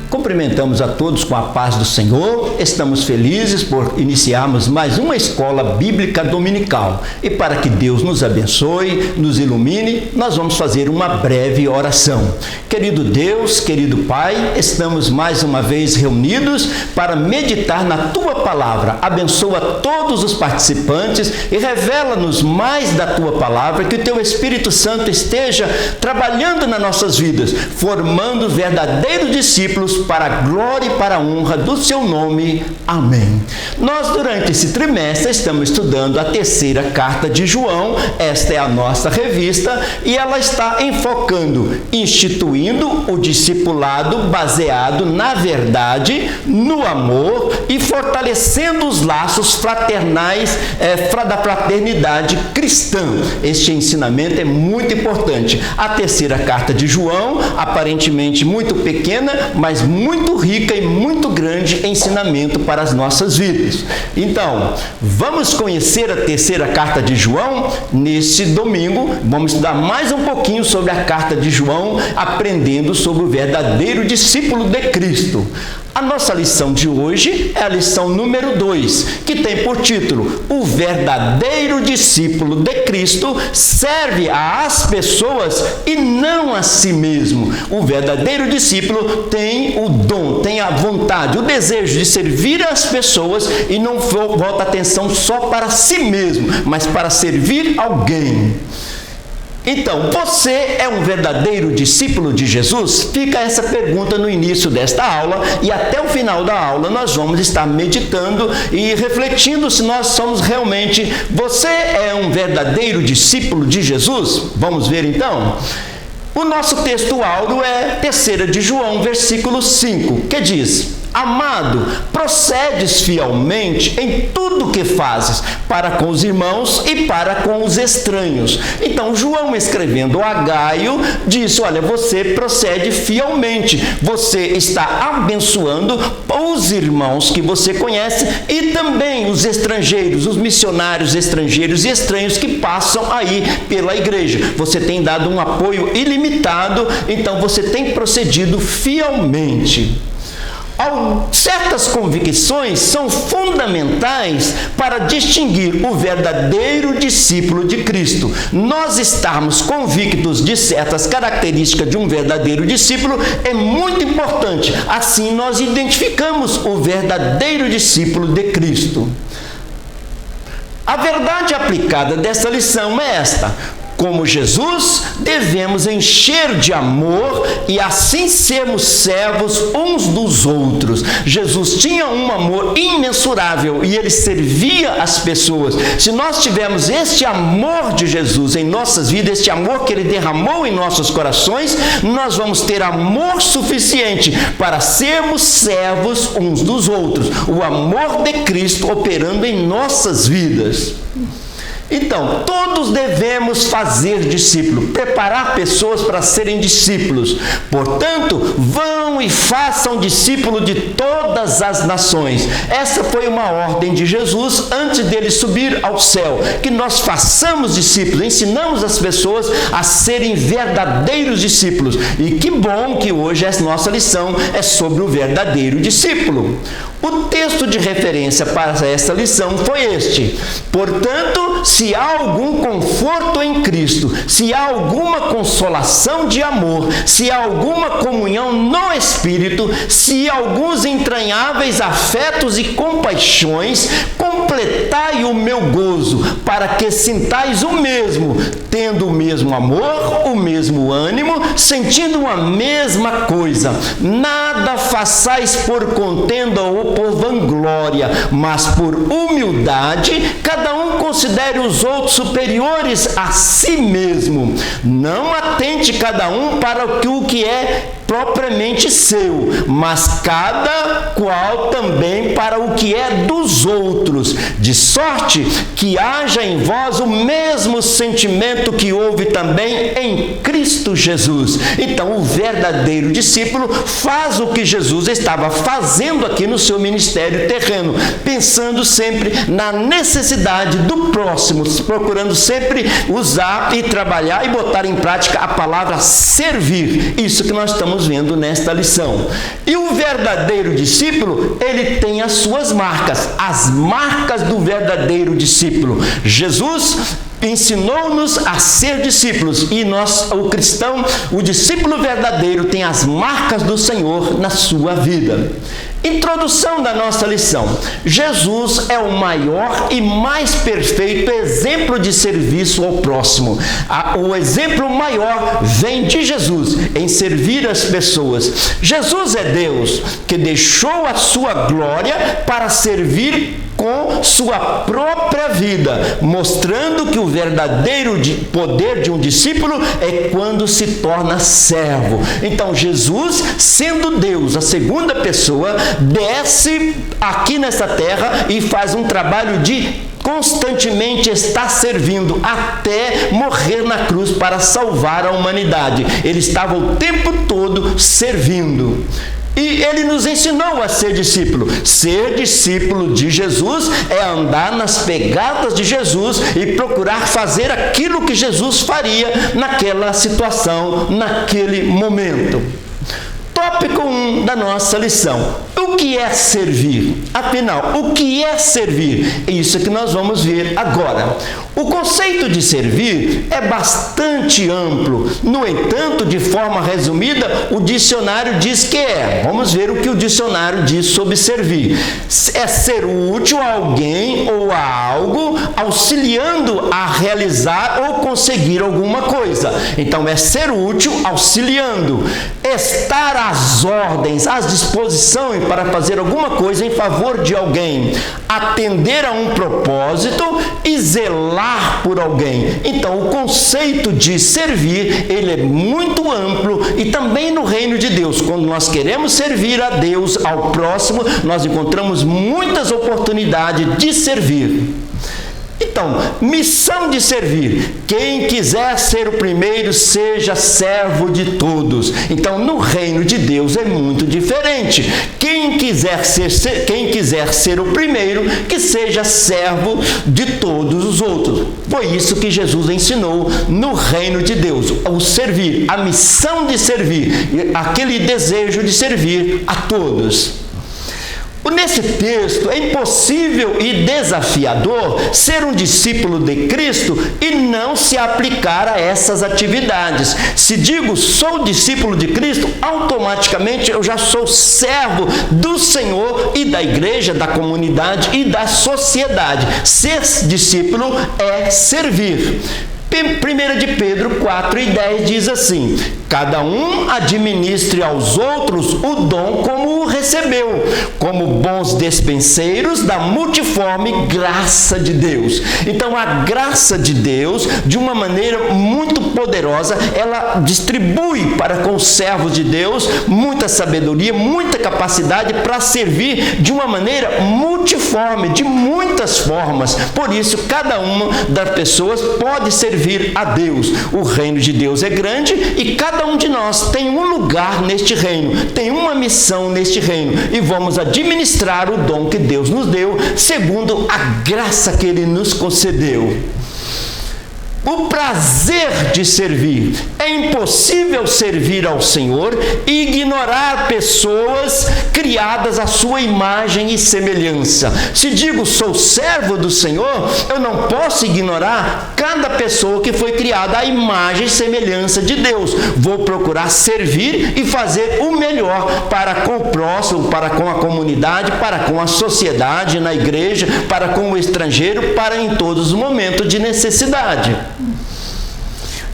Cumprimentamos a todos com a paz do Senhor. Estamos felizes por iniciarmos mais uma escola bíblica dominical. E para que Deus nos abençoe, nos ilumine, nós vamos fazer uma breve oração. Querido Deus, querido Pai, estamos mais uma vez reunidos para meditar na Tua Palavra. Abençoa todos os participantes e revela-nos mais da Tua Palavra, que o Teu Espírito Santo esteja trabalhando nas nossas vidas, formando verdadeiros discípulos para a glória e para a honra do Seu nome. Amém. Nós, durante esse trimestre, estamos estudando a terceira carta de João. Esta é a nossa revista e ela está enfocando, instituindo o discipulado baseado na verdade, no amor e fortalecendo os laços fraternais da fraternidade cristã. Este ensinamento é muito importante. A terceira carta de João, aparentemente muito pequena, mas muito rica e muito grande ensinamento para as nossas vidas. Então, vamos conhecer a terceira carta de João? Nesse domingo, vamos estudar mais um pouquinho sobre a carta de João, aprendendo sobre o verdadeiro discípulo de Cristo. A nossa lição de hoje é a lição número 2, que tem por título: O verdadeiro discípulo de Cristo serve às pessoas e não a si mesmo. O verdadeiro discípulo tem o dom, tem a vontade, o desejo de servir às pessoas e não volta a atenção só para si mesmo, mas para servir alguém. Então, você é um verdadeiro discípulo de Jesus? Fica essa pergunta no início desta aula e até o final da aula nós vamos estar meditando e refletindo se nós somos realmente... Você é um verdadeiro discípulo de Jesus? Vamos ver então? O nosso texto áureo é 3 de João, versículo 5, que diz: Amado, procedes fielmente em tudo que fazes, para com os irmãos e para com os estranhos. Então, João, escrevendo a Gaio, disse: olha, você procede fielmente, você está abençoando os irmãos que você conhece e também os estrangeiros, os missionários estrangeiros e estranhos que passam aí pela igreja. Você tem dado um apoio ilimitado, então você tem procedido fielmente. Certas convicções são fundamentais para distinguir o verdadeiro discípulo de Cristo. Nós estarmos convictos de certas características de um verdadeiro discípulo é muito importante. Assim nós identificamos o verdadeiro discípulo de Cristo. A verdade aplicada dessa lição é esta: como Jesus, devemos encher de amor e assim sermos servos uns dos outros. Jesus tinha um amor imensurável e ele servia as pessoas. Se nós tivermos este amor de Jesus em nossas vidas, este amor que ele derramou em nossos corações, nós vamos ter amor suficiente para sermos servos uns dos outros. O amor de Cristo operando em nossas vidas. Então, todos devemos fazer discípulos, preparar pessoas para serem discípulos. Portanto, vão e façam discípulos de todas as nações. Essa foi uma ordem de Jesus antes dele subir ao céu, que nós façamos discípulos, ensinamos as pessoas a serem verdadeiros discípulos. E que bom que hoje a nossa lição é sobre o verdadeiro discípulo. O texto de referência para essa lição foi este: portanto, se há algum conforto em Cristo, se há alguma consolação de amor, se há alguma comunhão no Espírito, se há alguns entranháveis afetos e compaixões, completai o meu gozo, para que sintais o mesmo, tendo o mesmo amor, o mesmo ânimo, sentindo a mesma coisa. Nada façais por contenda ou por vanglória, mas por humildade, cada um considere os outros superiores a si mesmo. Não atente cada um para o que é propriamente seu, mas cada qual também para o que é dos outros, de sorte que haja em vós o mesmo sentimento que houve também em Cristo Jesus. Então, o verdadeiro discípulo faz o que Jesus estava fazendo aqui no seu ministério terreno, pensando sempre na necessidade do próximo, procurando sempre usar e trabalhar e botar em prática a palavra servir. Isso que nós estamos estamos vendo nesta lição. E o verdadeiro discípulo, ele tem as suas marcas, as marcas do verdadeiro discípulo. Jesus ensinou-nos a ser discípulos, e nós, o cristão, o discípulo verdadeiro, tem as marcas do Senhor na sua vida. Introdução da nossa lição. Jesus é o maior e mais perfeito exemplo de serviço ao próximo. O exemplo maior vem de Jesus em servir as pessoas. Jesus é Deus que deixou a sua glória para servir com sua própria vida, mostrando que o verdadeiro poder de um discípulo é quando se torna servo. Então Jesus, sendo Deus, a segunda pessoa, desce aqui nessa terra e faz um trabalho de constantemente estar servindo até morrer na cruz para salvar a humanidade. Ele estava o tempo todo servindo. E ele nos ensinou a ser discípulo. Ser discípulo de Jesus é andar nas pegadas de Jesus e procurar fazer aquilo que Jesus faria naquela situação, naquele momento. Tópico 1 da nossa lição. O que é servir? Afinal, o que é servir? É isso que nós vamos ver agora. O conceito de servir é bastante amplo. No entanto, de forma resumida, o dicionário diz que é. Vamos ver o que o dicionário diz sobre servir. É ser útil a alguém ou a algo, auxiliando a realizar ou conseguir alguma coisa. Então, é ser útil, auxiliando. Estar às ordens, às disposições para fazer alguma coisa em favor de alguém, atender a um propósito e zelar por alguém. Então, o conceito de servir, ele é muito amplo, e também no reino de Deus, quando nós queremos servir a Deus, ao próximo, nós encontramos muitas oportunidades de servir. Então, missão de servir. Quem quiser ser o primeiro, seja servo de todos. Então, no reino de Deus é muito diferente. Quem quiser ser o primeiro, que seja servo de todos os outros. Foi isso que Jesus ensinou no reino de Deus. O servir, a missão de servir, aquele desejo de servir a todos. Nesse texto, é impossível e desafiador ser um discípulo de Cristo e não se aplicar a essas atividades. Se digo sou discípulo de Cristo, automaticamente eu já sou servo do Senhor e da igreja, da comunidade e da sociedade. Ser discípulo é servir. 1 de Pedro 4:10 diz assim: cada um administre aos outros o dom como o recebeu, como bons despenseiros da multiforme graça de Deus. Então, a graça de Deus, de uma maneira muito poderosa, ela distribui para com os servos de Deus muita sabedoria, muita capacidade para servir de uma maneira multiforme, de muitas formas. Por isso, cada uma das pessoas pode servir a Deus. O reino de Deus é grande e cada um de nós tem um lugar neste reino, tem uma missão neste reino, e vamos administrar o dom que Deus nos deu, segundo a graça que Ele nos concedeu. O prazer de servir. É impossível servir ao Senhor e ignorar pessoas criadas à sua imagem e semelhança. Se digo sou servo do Senhor, eu não posso ignorar cada pessoa que foi criada à imagem e semelhança de Deus. Vou procurar servir e fazer o melhor para com o próximo, para com a comunidade, para com a sociedade, na igreja, para com o estrangeiro, para em todos os momentos de necessidade.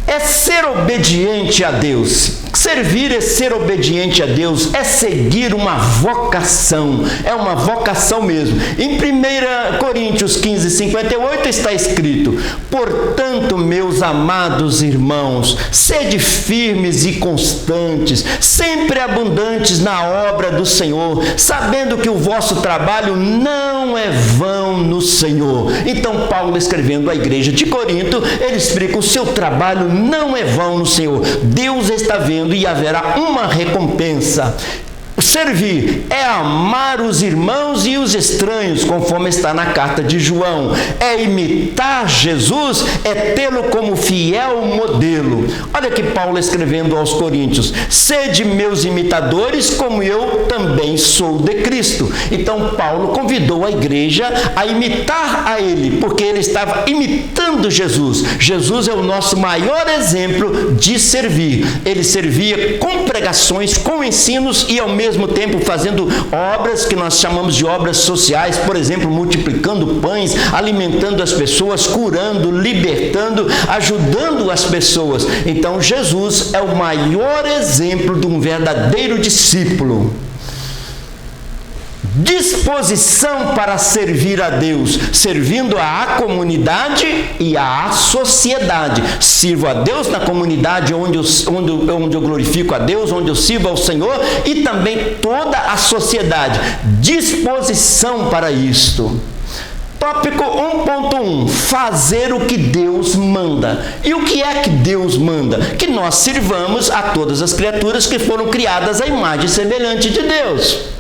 É ser obediente a Deus. Servir é ser obediente a Deus, é seguir uma vocação, é uma vocação mesmo. Em 1 Coríntios 15:58 está escrito: portanto, meus amados irmãos, sede firmes e constantes, sempre abundantes na obra do Senhor, sabendo que o vosso trabalho não é vão no Senhor. Então, Paulo, escrevendo à igreja de Corinto, ele explica: o seu trabalho não é vão no Senhor. Deus está vendo e haverá uma recompensa. Servir é amar os irmãos e os estranhos, conforme está na carta de João. É imitar Jesus, é tê-lo como fiel modelo. Olha que Paulo escrevendo aos Coríntios: sede meus imitadores, como eu também sou de Cristo. Então Paulo convidou a igreja a imitar a ele, porque ele estava imitando Jesus. Jesus é o nosso maior exemplo de servir. Ele servia com pregações, com ensinos e ao mesmo tempo fazendo obras que nós chamamos de obras sociais, por exemplo, multiplicando pães, alimentando as pessoas, curando, libertando, ajudando as pessoas. Então Jesus é o maior exemplo de um verdadeiro discípulo. Disposição para servir a Deus, servindo à comunidade e à sociedade. Sirvo a Deus na comunidade onde eu glorifico a Deus, onde eu sirvo ao Senhor, e também toda a sociedade. Disposição para isto. Tópico 1.1, fazer o que Deus manda. E o que é que Deus manda? Que nós sirvamos a todas as criaturas que foram criadas à imagem e semelhança de Deus.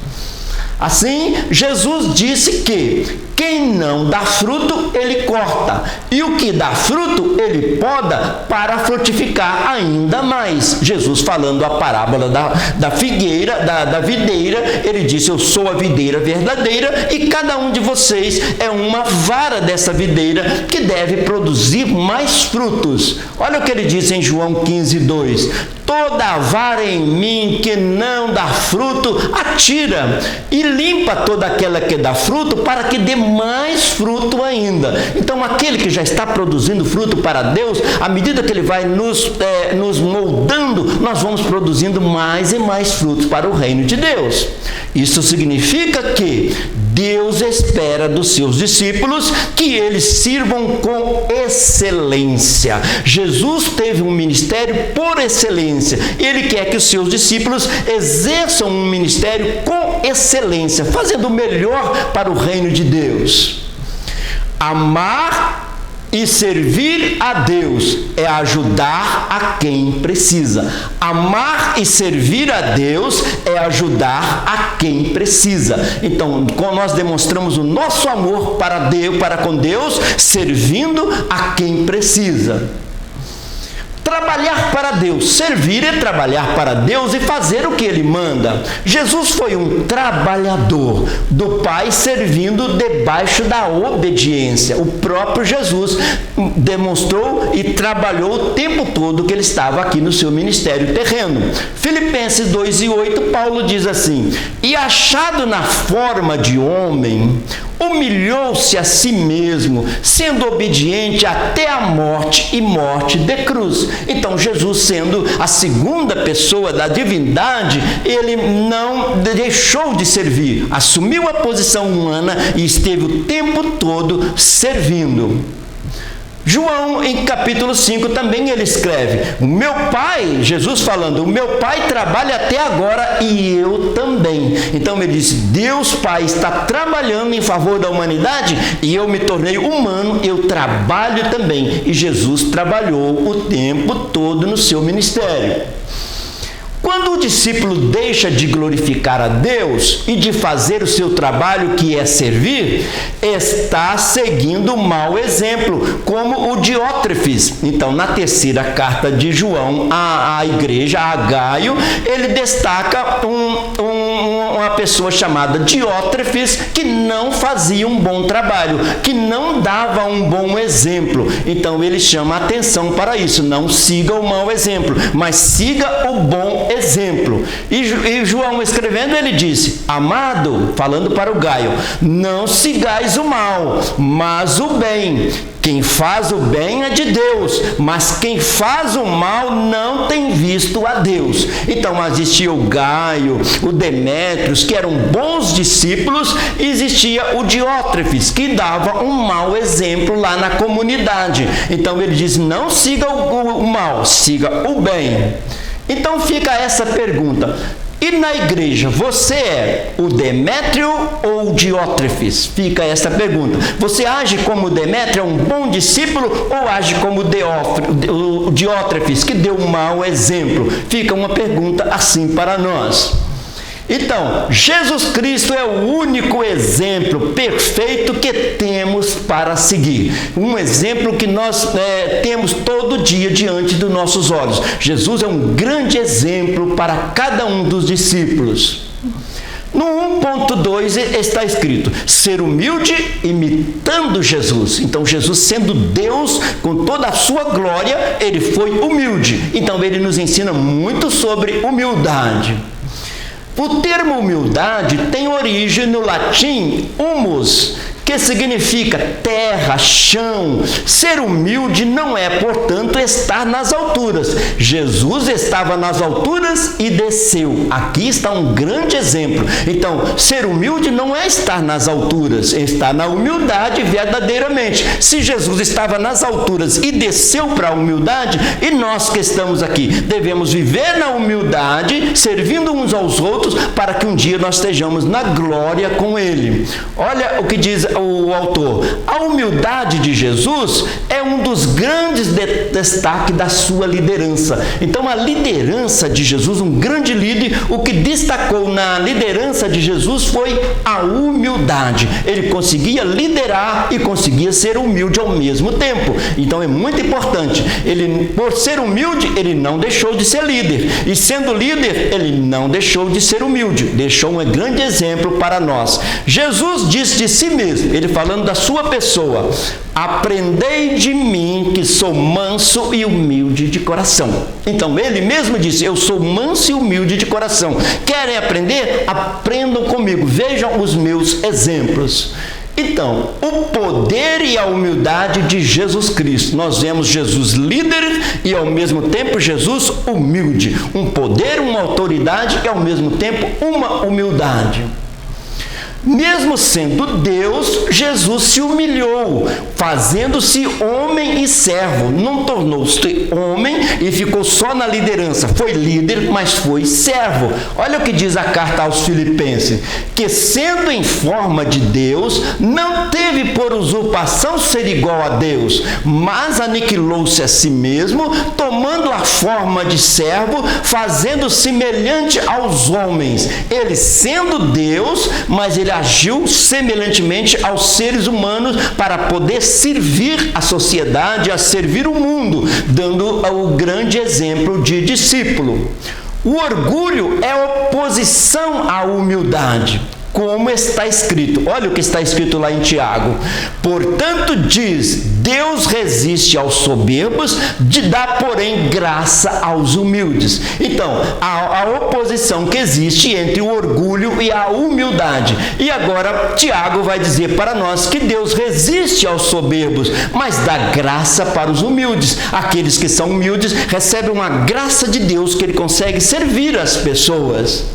Assim, Jesus disse que quem não dá fruto, ele corta, e o que dá fruto, ele poda para frutificar ainda mais. Jesus, falando a parábola da figueira, da videira, ele disse: eu sou a videira verdadeira e cada um de vocês é uma vara dessa videira que deve produzir mais frutos. Olha o que ele diz em João 15:2: toda vara em mim que não dá fruto, atira, e limpa toda aquela que dá fruto, para que dê mais fruto ainda. Então, aquele que já está produzindo fruto para Deus, à medida que ele vai nos moldando, nós vamos produzindo mais e mais frutos para o reino de Deus. Isso significa que Deus espera dos seus discípulos que eles sirvam com excelência. Jesus teve um ministério por excelência. Ele quer que os seus discípulos exerçam um ministério com excelência, fazendo o melhor para o reino de Deus. Amar e servir a Deus é ajudar a quem precisa. Amar e servir a Deus é ajudar a quem precisa. Então, nós demonstramos o nosso amor para com Deus, servindo a quem precisa. Trabalhar para Deus, servir é trabalhar para Deus e fazer o que Ele manda. Jesus foi um trabalhador do Pai, servindo debaixo da obediência. O próprio Jesus demonstrou e trabalhou o tempo todo que Ele estava aqui no seu ministério terreno. Filipenses 2:8, Paulo diz assim: e achado na forma de homem, humilhou-se a si mesmo, sendo obediente até a morte e morte de cruz. Então, Jesus, sendo a segunda pessoa da divindade, ele não deixou de servir, assumiu a posição humana e esteve o tempo todo servindo. João, em capítulo 5, também ele escreve: o meu Pai, Jesus falando, o meu Pai trabalha até agora e eu também. Então ele disse: Deus Pai está trabalhando em favor da humanidade e eu me tornei humano, eu trabalho também. E Jesus trabalhou o tempo todo no seu ministério. Quando o discípulo deixa de glorificar a Deus e de fazer o seu trabalho, que é servir, está seguindo um mau exemplo, como o Diótrefes. Então, na terceira carta de João à igreja, a Gaio, ele destaca uma pessoa chamada Diótrefes, que não fazia um bom trabalho, que não dava um bom exemplo. Então, ele chama a atenção para isso: não siga o mau exemplo, mas siga o bom exemplo. E João, escrevendo, ele disse: amado, falando para o Gaio, não sigais o mal, mas o bem. Quem faz o bem é de Deus, mas quem faz o mal não tem visto a Deus. Então, existia o Gaio, o Demétrios, que eram bons discípulos, e existia o Diótrefes, que dava um mau exemplo lá na comunidade. Então, ele diz: não siga o mal, siga o bem. Então, fica essa pergunta: e na igreja, você é o Demétrio ou o Diótrefes? Fica essa pergunta. Você age como Demétrio, é um bom discípulo, ou age como o Diótrefes, que deu um mau exemplo? Fica uma pergunta assim para nós. Então, Jesus Cristo é o único exemplo perfeito que temos para seguir. Um exemplo que nós temos todo dia diante dos nossos olhos. Jesus é um grande exemplo para cada um dos discípulos. No 1.2 está escrito, ser humilde imitando Jesus. Então, Jesus, sendo Deus, com toda a sua glória, ele foi humilde. Então, ele nos ensina muito sobre humildade. O termo humildade tem origem no latim humus, que significa terra, chão. Ser humilde não é, portanto, estar nas alturas. Jesus estava nas alturas e desceu. Aqui está um grande exemplo. Então, ser humilde não é estar nas alturas, é estar na humildade verdadeiramente. Se Jesus estava nas alturas e desceu para a humildade, e nós que estamos aqui devemos viver na humildade, servindo uns aos outros, para que um dia nós estejamos na glória com Ele. Olha o que diz o autor. A humildade de Jesus é um dos grandes destaques da sua liderança. Então, a liderança de Jesus, um grande líder, o que destacou na liderança de Jesus foi a humildade. Ele conseguia liderar e conseguia ser humilde ao mesmo tempo. Então, é muito importante. Ele, por ser humilde, ele não deixou de ser líder. E sendo líder, ele não deixou de ser humilde. Deixou um grande exemplo para nós. Jesus disse de si mesmo, ele falando da sua pessoa, aprendei de mim que sou manso e humilde de coração. Então, ele mesmo disse, eu sou manso e humilde de coração. Querem aprender? Aprendam comigo, vejam os meus exemplos. Então, o poder e a humildade de Jesus Cristo. Nós vemos Jesus líder e ao mesmo tempo Jesus humilde. Um poder, uma autoridade e ao mesmo tempo uma humildade. Mesmo sendo Deus, Jesus se humilhou, fazendo-se homem e servo. Não tornou-se homem e ficou só na liderança. Foi líder, mas foi servo. Olha o que diz a carta aos Filipenses, que sendo em forma de Deus, não teve por usurpação ser igual a Deus, mas aniquilou-se a si mesmo, tomando a forma de servo, fazendo-se semelhante aos homens. Ele sendo Deus, mas ele agiu semelhantemente aos seres humanos para poder servir a sociedade, a servir o mundo, dando o grande exemplo de discípulo. O orgulho é oposição à humildade, como está escrito. Olha o que está escrito lá em Tiago. Portanto diz, Deus resiste aos soberbos, dá, porém, graça aos humildes. Então, a oposição que existe entre o orgulho e a humildade. E agora, Tiago vai dizer para nós que Deus resiste aos soberbos, mas dá graça para os humildes. Aqueles que são humildes recebem uma graça de Deus que ele consegue servir as pessoas.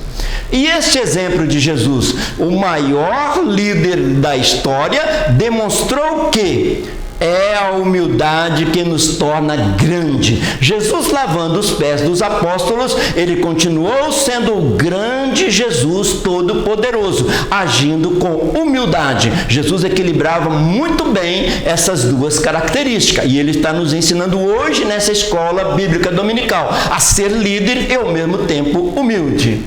E este exemplo de Jesus, o maior líder da história, demonstrou que é a humildade que nos torna grande. Jesus lavando os pés dos apóstolos, ele continuou sendo o grande Jesus todo-poderoso, agindo com humildade. Jesus equilibrava muito bem essas duas características. E ele está nos ensinando hoje nessa escola bíblica dominical a ser líder e ao mesmo tempo humilde.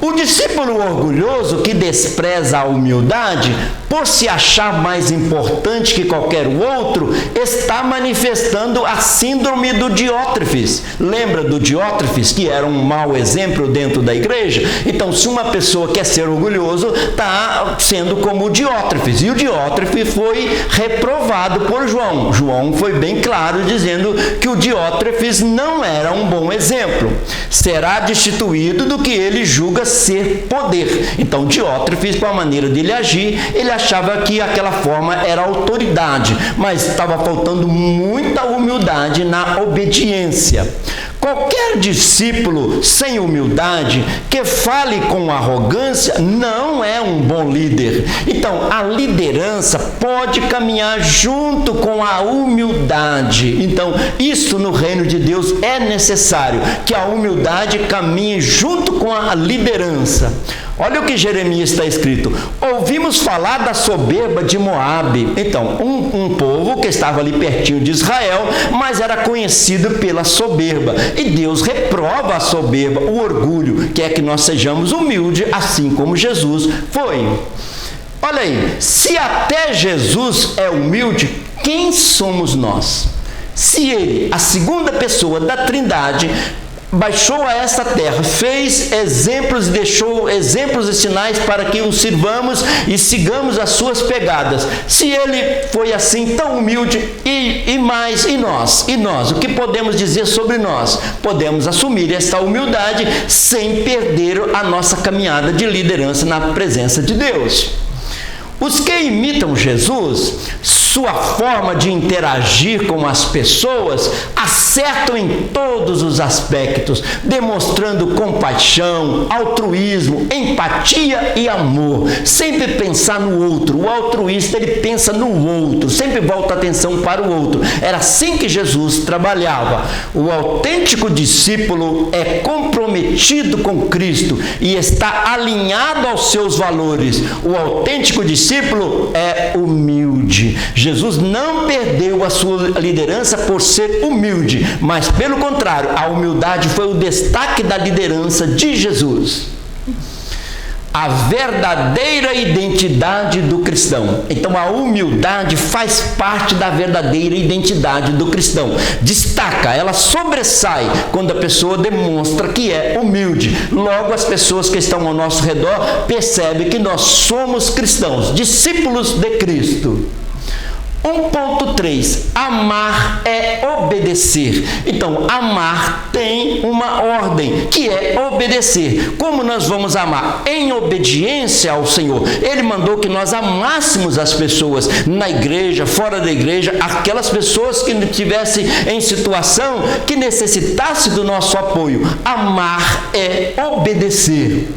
O discípulo orgulhoso que despreza a humildade, por se achar mais importante que qualquer outro, está manifestando a síndrome do Diótrefes. Lembra do Diótrefes, que era um mau exemplo dentro da igreja? Então, se uma pessoa quer ser orgulhoso, está sendo como o Diótrefes. E o Diótrefes foi reprovado por João. João foi bem claro dizendo que o Diótrefes não era um bom exemplo. Será destituído do que ele julga ser poder. Então, Diótrefes, com a maneira dele agir, ele achava que aquela forma era autoridade, mas estava faltando muita humildade na obediência. Qualquer discípulo sem humildade, que fale com arrogância, não é um bom líder. Então, a liderança pode caminhar junto com a humildade. Então, isso no reino de Deus é necessário, que a humildade caminhe junto com a liderança. Olha o que Jeremias está escrito: ouvimos falar da soberba de Moabe. Então, um povo que estava ali pertinho de Israel, mas era conhecido pela soberba. E Deus reprova a soberba, o orgulho, quer que nós sejamos humildes, assim como Jesus foi. Olha aí, se até Jesus é humilde, quem somos nós? Se ele, a segunda pessoa da Trindade, baixou a esta terra, fez exemplos e deixou exemplos e sinais para que o sirvamos e sigamos as suas pegadas. Se ele foi assim tão humilde, e nós, o que podemos dizer sobre nós? Podemos assumir esta humildade sem perder a nossa caminhada de liderança na presença de Deus. Os que imitam Jesus, sua forma de interagir com as pessoas, acertam em todos os aspectos, demonstrando compaixão, altruísmo, empatia e amor. Sempre pensar no outro. O altruísta, ele pensa no outro, sempre volta a atenção para o outro. Era assim que Jesus trabalhava. O autêntico discípulo é comprometido com Cristo e está alinhado aos seus valores. O autêntico discípulo é humilde. Jesus não perdeu a sua liderança por ser humilde, mas pelo contrário, a humildade foi o destaque da liderança de Jesus. A verdadeira identidade do cristão. Então, a humildade faz parte da verdadeira identidade do cristão. Destaca, ela sobressai quando a pessoa demonstra que é humilde. Logo, as pessoas que estão ao nosso redor percebem que nós somos cristãos, discípulos de Cristo. 1.3. Amar é obedecer. Então, amar tem uma ordem, que é obedecer. Como nós vamos amar? Em obediência ao Senhor. Ele mandou que nós amássemos as pessoas na igreja, fora da igreja, aquelas pessoas que estivessem em situação que necessitasse do nosso apoio. Amar é obedecer.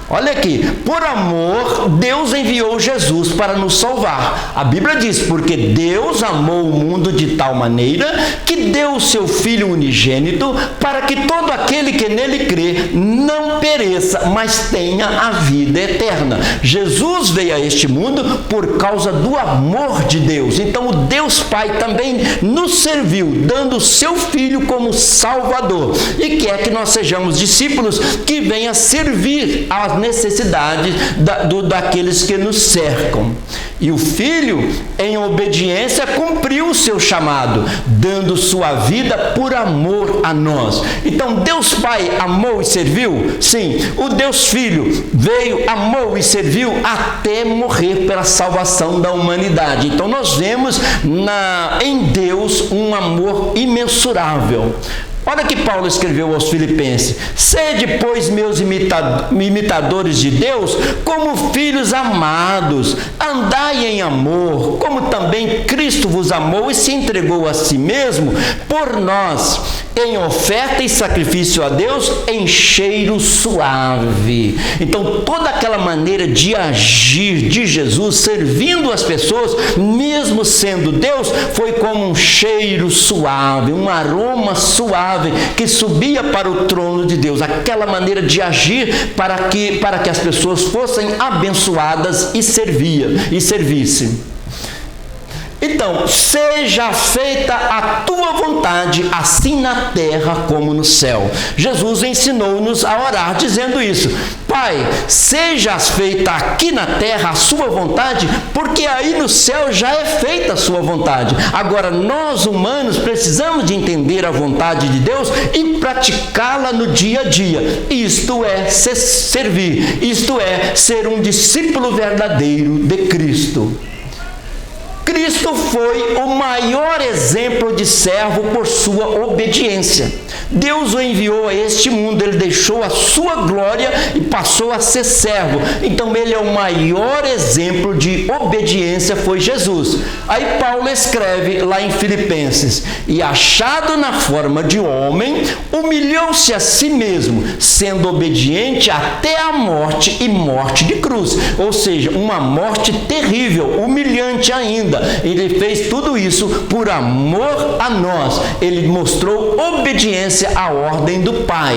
Olha aqui, por amor, Deus enviou Jesus para nos salvar. A Bíblia diz, porque Deus amou o mundo de tal maneira que deu o seu Filho unigênito para que todo aquele que nele crê não pereça, mas tenha a vida eterna. Jesus veio a este mundo por causa do amor de Deus. Então, o Deus Pai também nos serviu, dando o seu Filho como Salvador. E quer que nós sejamos discípulos que venham servir às necessidades daqueles que nos cercam. E o Filho, em obediência, cumpriu o seu chamado, dando sua vida por amor a nós. Então, Deus Pai amou e serviu? Sim. O Deus Filho veio, amou e serviu até morrer pela salvação da humanidade. Então, nós vemos em Deus um amor imensurável. Olha que Paulo escreveu aos Filipenses: sede, pois, meus imitadores de Deus, como filhos amados, andai em amor, como também Cristo vos amou e se entregou a si mesmo por nós, em oferta e sacrifício a Deus, em cheiro suave. Então, toda aquela maneira de agir de Jesus, servindo as pessoas, mesmo sendo Deus, foi como um cheiro suave, um aroma suave, que subia para o trono de Deus. Aquela maneira de agir para que as pessoas fossem abençoadas e servissem. Então, seja feita a tua vontade, assim na terra como no céu. Jesus ensinou-nos a orar dizendo isso: Pai, seja feita aqui na terra a sua vontade, porque aí no céu já é feita a sua vontade. Agora, nós humanos precisamos de entender a vontade de Deus e praticá-la no dia a dia. Isto é servir, isto é ser um discípulo verdadeiro de Cristo. Cristo foi o maior exemplo de servo por sua obediência. Deus o enviou a este mundo, ele deixou a sua glória e passou a ser servo. Então, ele é o maior exemplo de obediência, foi Jesus. Aí Paulo escreve lá em Filipenses: e achado na forma de homem, humilhou-se a si mesmo, sendo obediente até a morte e morte de cruz. Ou seja, uma morte terrível, humilhante ainda. Ele fez tudo isso por amor a nós. Ele mostrou obediência à ordem do Pai.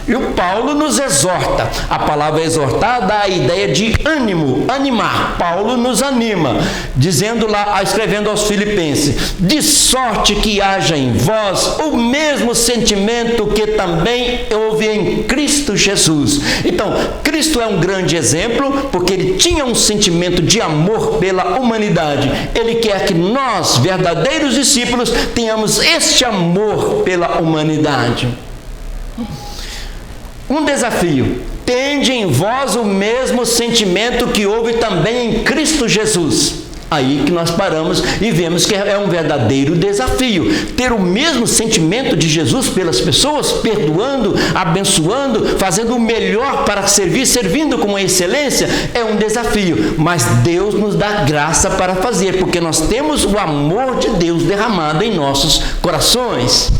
E o Paulo nos exorta. A palavra exortar dá a ideia de ânimo, animar. Paulo nos anima, dizendo lá, escrevendo aos Filipenses: de sorte que haja em vós o mesmo sentimento que também houve em Cristo Jesus. Então, Cristo é um grande exemplo, porque ele tinha um sentimento de amor pela humanidade. Ele quer que nós, verdadeiros discípulos, tenhamos este amor pela humanidade. Um desafio: tende em vós o mesmo sentimento que houve também em Cristo Jesus. Aí que nós paramos e vemos que é um verdadeiro desafio. Ter o mesmo sentimento de Jesus pelas pessoas, perdoando, abençoando, fazendo o melhor para servir, servindo com excelência, é um desafio. Mas Deus nos dá graça para fazer, porque nós temos o amor de Deus derramado em nossos corações.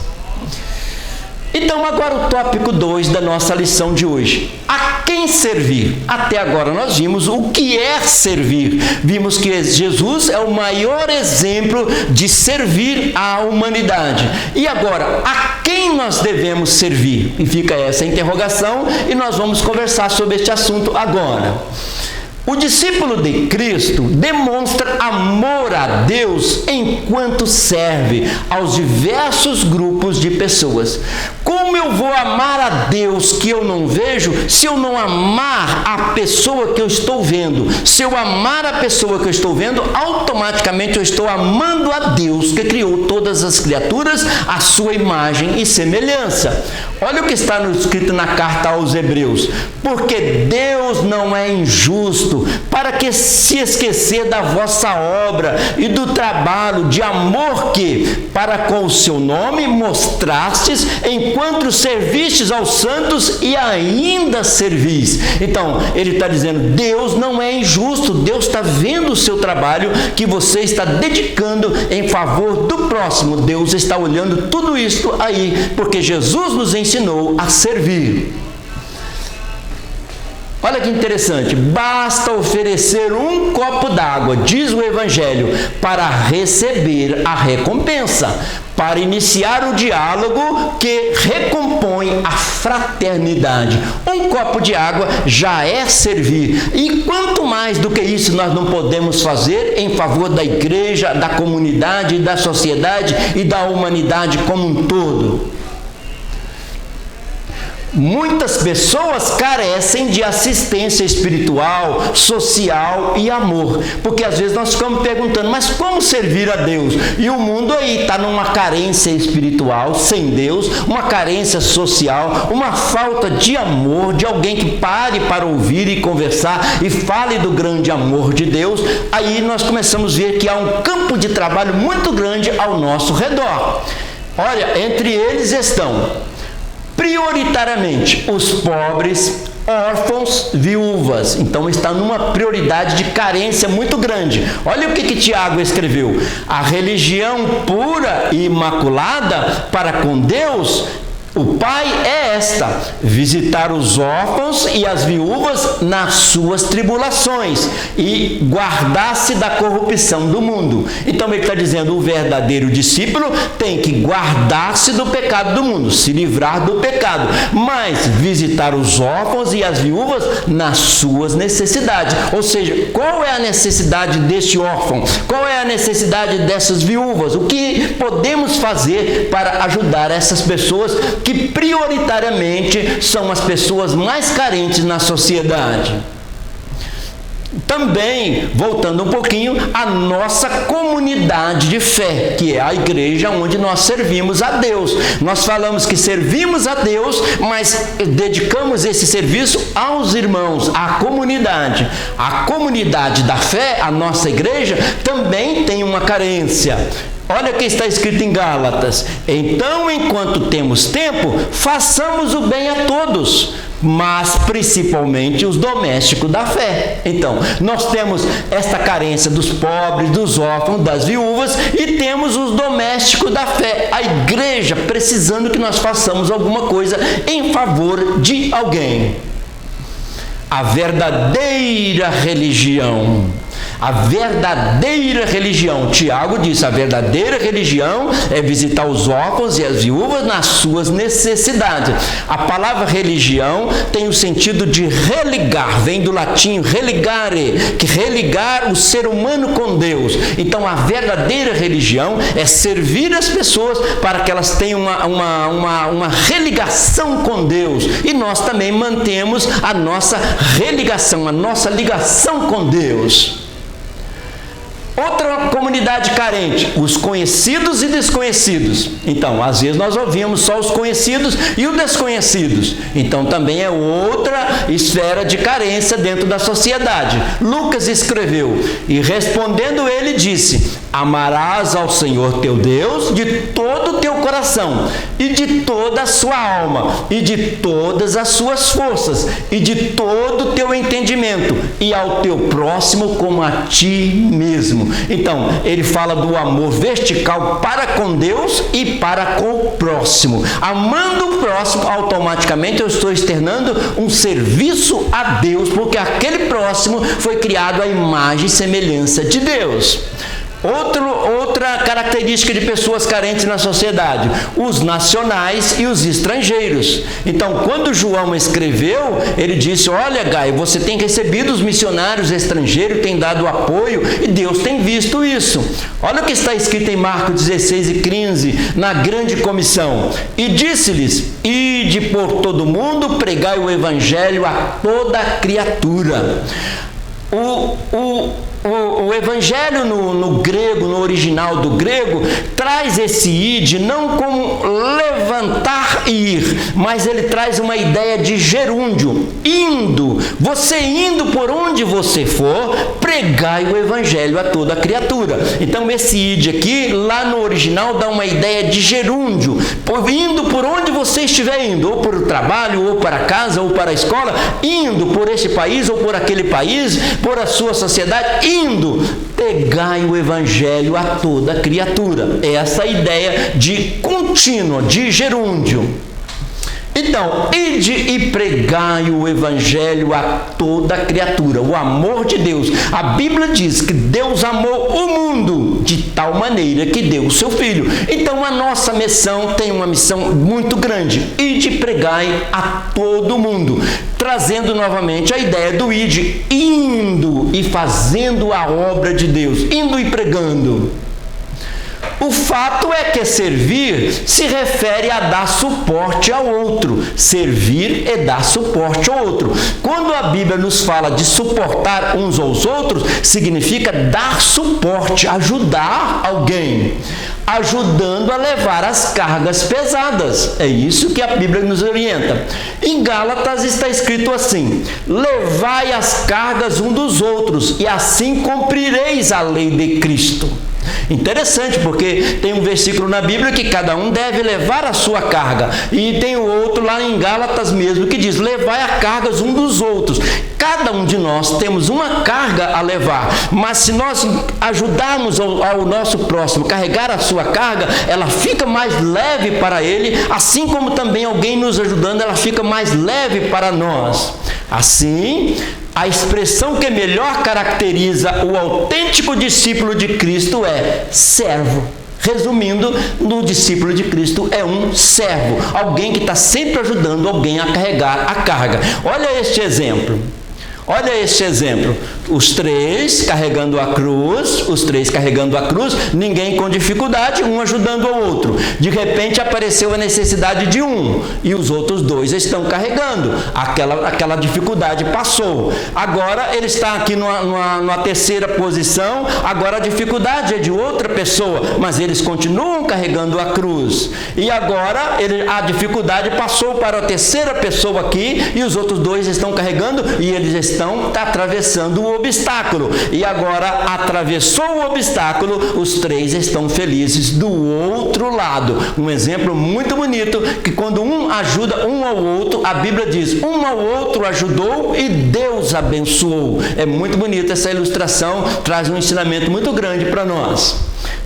Então, agora o tópico 2 da nossa lição de hoje: a quem servir? Até agora nós vimos o que é servir. Vimos que Jesus é o maior exemplo de servir à humanidade. E agora, a quem nós devemos servir? E fica essa interrogação, e nós vamos conversar sobre este assunto agora. O discípulo de Cristo demonstra amor a Deus enquanto serve aos diversos grupos de pessoas. Como eu vou amar a Deus que eu não vejo, se eu não amar a pessoa que eu estou vendo? Se eu amar a pessoa que eu estou vendo, automaticamente eu estou amando a Deus que criou todas as criaturas à sua imagem e semelhança. Olha o que está escrito na carta aos Hebreus: porque Deus não é injusto para que se esquecer da vossa obra e do trabalho de amor que, para com o seu nome, mostrastes enquanto servistes aos santos e ainda servis. Então, ele está dizendo, Deus não é injusto, Deus está vendo o seu trabalho que você está dedicando em favor do próximo. Deus está olhando tudo isso aí, porque Jesus nos ensinou a servir. Olha que interessante: basta oferecer um copo d'água, diz o Evangelho, para receber a recompensa, para iniciar o diálogo que recompõe a fraternidade. Um copo de água já é servir. E quanto mais do que isso nós não podemos fazer em favor da igreja, da comunidade, da sociedade e da humanidade como um todo. Muitas pessoas carecem de assistência espiritual, social e amor, porque às vezes nós ficamos perguntando, mas como servir a Deus? E o mundo aí está numa carência espiritual, sem Deus, uma carência social, uma falta de amor, de alguém que pare para ouvir e conversar e fale do grande amor de Deus. Aí nós começamos a ver que há um campo de trabalho muito grande ao nosso redor. Olha, entre eles estão prioritariamente os pobres, órfãos, viúvas. Então está numa prioridade de carência muito grande. Olha o que Tiago escreveu: a religião pura e imaculada para com Deus, o Pai, é esta: visitar os órfãos e as viúvas nas suas tribulações e guardar-se da corrupção do mundo. Então ele está dizendo, o verdadeiro discípulo tem que guardar-se do pecado do mundo, se livrar do pecado, mas visitar os órfãos e as viúvas nas suas necessidades. Ou seja, qual é a necessidade deste órfão? Qual é a necessidade dessas viúvas? O que podemos fazer para ajudar essas pessoas que prioritariamente são as pessoas mais carentes na sociedade? Também, voltando um pouquinho, a nossa comunidade de fé, que é a igreja onde nós servimos a Deus. Nós falamos que servimos a Deus, mas dedicamos esse serviço aos irmãos, à comunidade. A comunidade da fé, a nossa igreja, também tem uma carência. Olha o que está escrito em Gálatas: então, enquanto temos tempo, façamos o bem a todos, mas principalmente os domésticos da fé. Então, nós temos esta carência dos pobres, dos órfãos, das viúvas, e temos os domésticos da fé, a igreja precisando que nós façamos alguma coisa em favor de alguém. A verdadeira religião A verdadeira religião, Tiago diz, a verdadeira religião é visitar os órfãos e as viúvas nas suas necessidades. A palavra religião tem o sentido de religar, vem do latim religare, que religar o ser humano com Deus. Então a verdadeira religião é servir as pessoas para que elas tenham uma religação com Deus. E nós também mantemos a nossa religação, a nossa ligação com Deus. Outra comunidade carente, os conhecidos e desconhecidos. Então, às vezes nós ouvimos só os conhecidos e os desconhecidos. Então, também é outra esfera de carência dentro da sociedade. Lucas escreveu, e respondendo ele disse: amarás ao Senhor teu Deus de todo o teu coração, e de toda a sua alma, e de todas as suas forças, e de todo o teu entendimento, e ao teu próximo como a ti mesmo. Então, ele fala do amor vertical para com Deus e para com o próximo. Amando o próximo, automaticamente eu estou externando um serviço a Deus, porque aquele próximo foi criado à imagem e semelhança de Deus. Outra característica de pessoas carentes na sociedade, os nacionais e os estrangeiros. Então, quando João escreveu, ele disse: olha, Gai, você tem recebido os missionários estrangeiros, tem dado apoio, e Deus tem visto isso. Olha o que está escrito em Marcos 16:15, na grande comissão: e disse-lhes: ide por todo o mundo, pregai o evangelho a toda criatura. O evangelho no grego, no original do grego, traz esse ide não como levantar e ir, mas ele traz uma ideia de gerúndio, indo. Você indo por onde você for, pregai o evangelho a toda criatura. Então esse ide aqui, lá no original, dá uma ideia de gerúndio, indo por onde você estiver indo, ou para o trabalho, ou para casa, ou para a escola, indo por esse país, ou por aquele país, por a sua sociedade, indo, pregai o evangelho a toda criatura. Essa é a ideia de contínuo, de gerúndio. Então, ide e pregai o evangelho a toda criatura. O amor de Deus. A Bíblia diz que Deus amou o mundo de tal maneira que deu o seu Filho. Então, a nossa missão tem uma missão muito grande. Ide e pregai a todo mundo. Trazendo novamente a ideia do ide, indo e fazendo a obra de Deus. Indo e pregando. O fato é que servir se refere a dar suporte ao outro. Servir é dar suporte ao outro. Quando a Bíblia nos fala de suportar uns aos outros, significa dar suporte, ajudar alguém, ajudando a levar as cargas pesadas. É isso que a Bíblia nos orienta. Em Gálatas está escrito assim: levai as cargas um dos outros, e assim cumprireis a lei de Cristo. Interessante, porque tem um versículo na Bíblia que cada um deve levar a sua carga, e tem o outro lá em Gálatas mesmo que diz: levai as cargas um dos outros. Cada um de nós temos uma carga a levar, mas se nós ajudarmos ao nosso próximo a carregar a sua carga, ela fica mais leve para ele, assim como também alguém nos ajudando, ela fica mais leve para nós. Assim, a expressão que melhor caracteriza o autêntico discípulo de Cristo é servo. Resumindo, o discípulo de Cristo é um servo, alguém que está sempre ajudando alguém a carregar a carga. Olha este exemplo. Olha este exemplo, os três carregando a cruz, ninguém com dificuldade, um ajudando o outro. De repente apareceu a necessidade de um, e os outros dois estão carregando. Aquela dificuldade passou. Agora ele está aqui numa terceira posição, agora a dificuldade é de outra pessoa, mas eles continuam carregando a cruz. E agora a dificuldade passou para a terceira pessoa aqui, e os outros dois estão carregando, e eles estão atravessando o obstáculo. E agora atravessou o obstáculo, os três estão felizes do outro lado. Um exemplo muito bonito, que quando um ajuda um ao outro, a Bíblia diz: um ao outro ajudou e Deus abençoou. É muito bonita essa ilustração, traz um ensinamento muito grande para nós.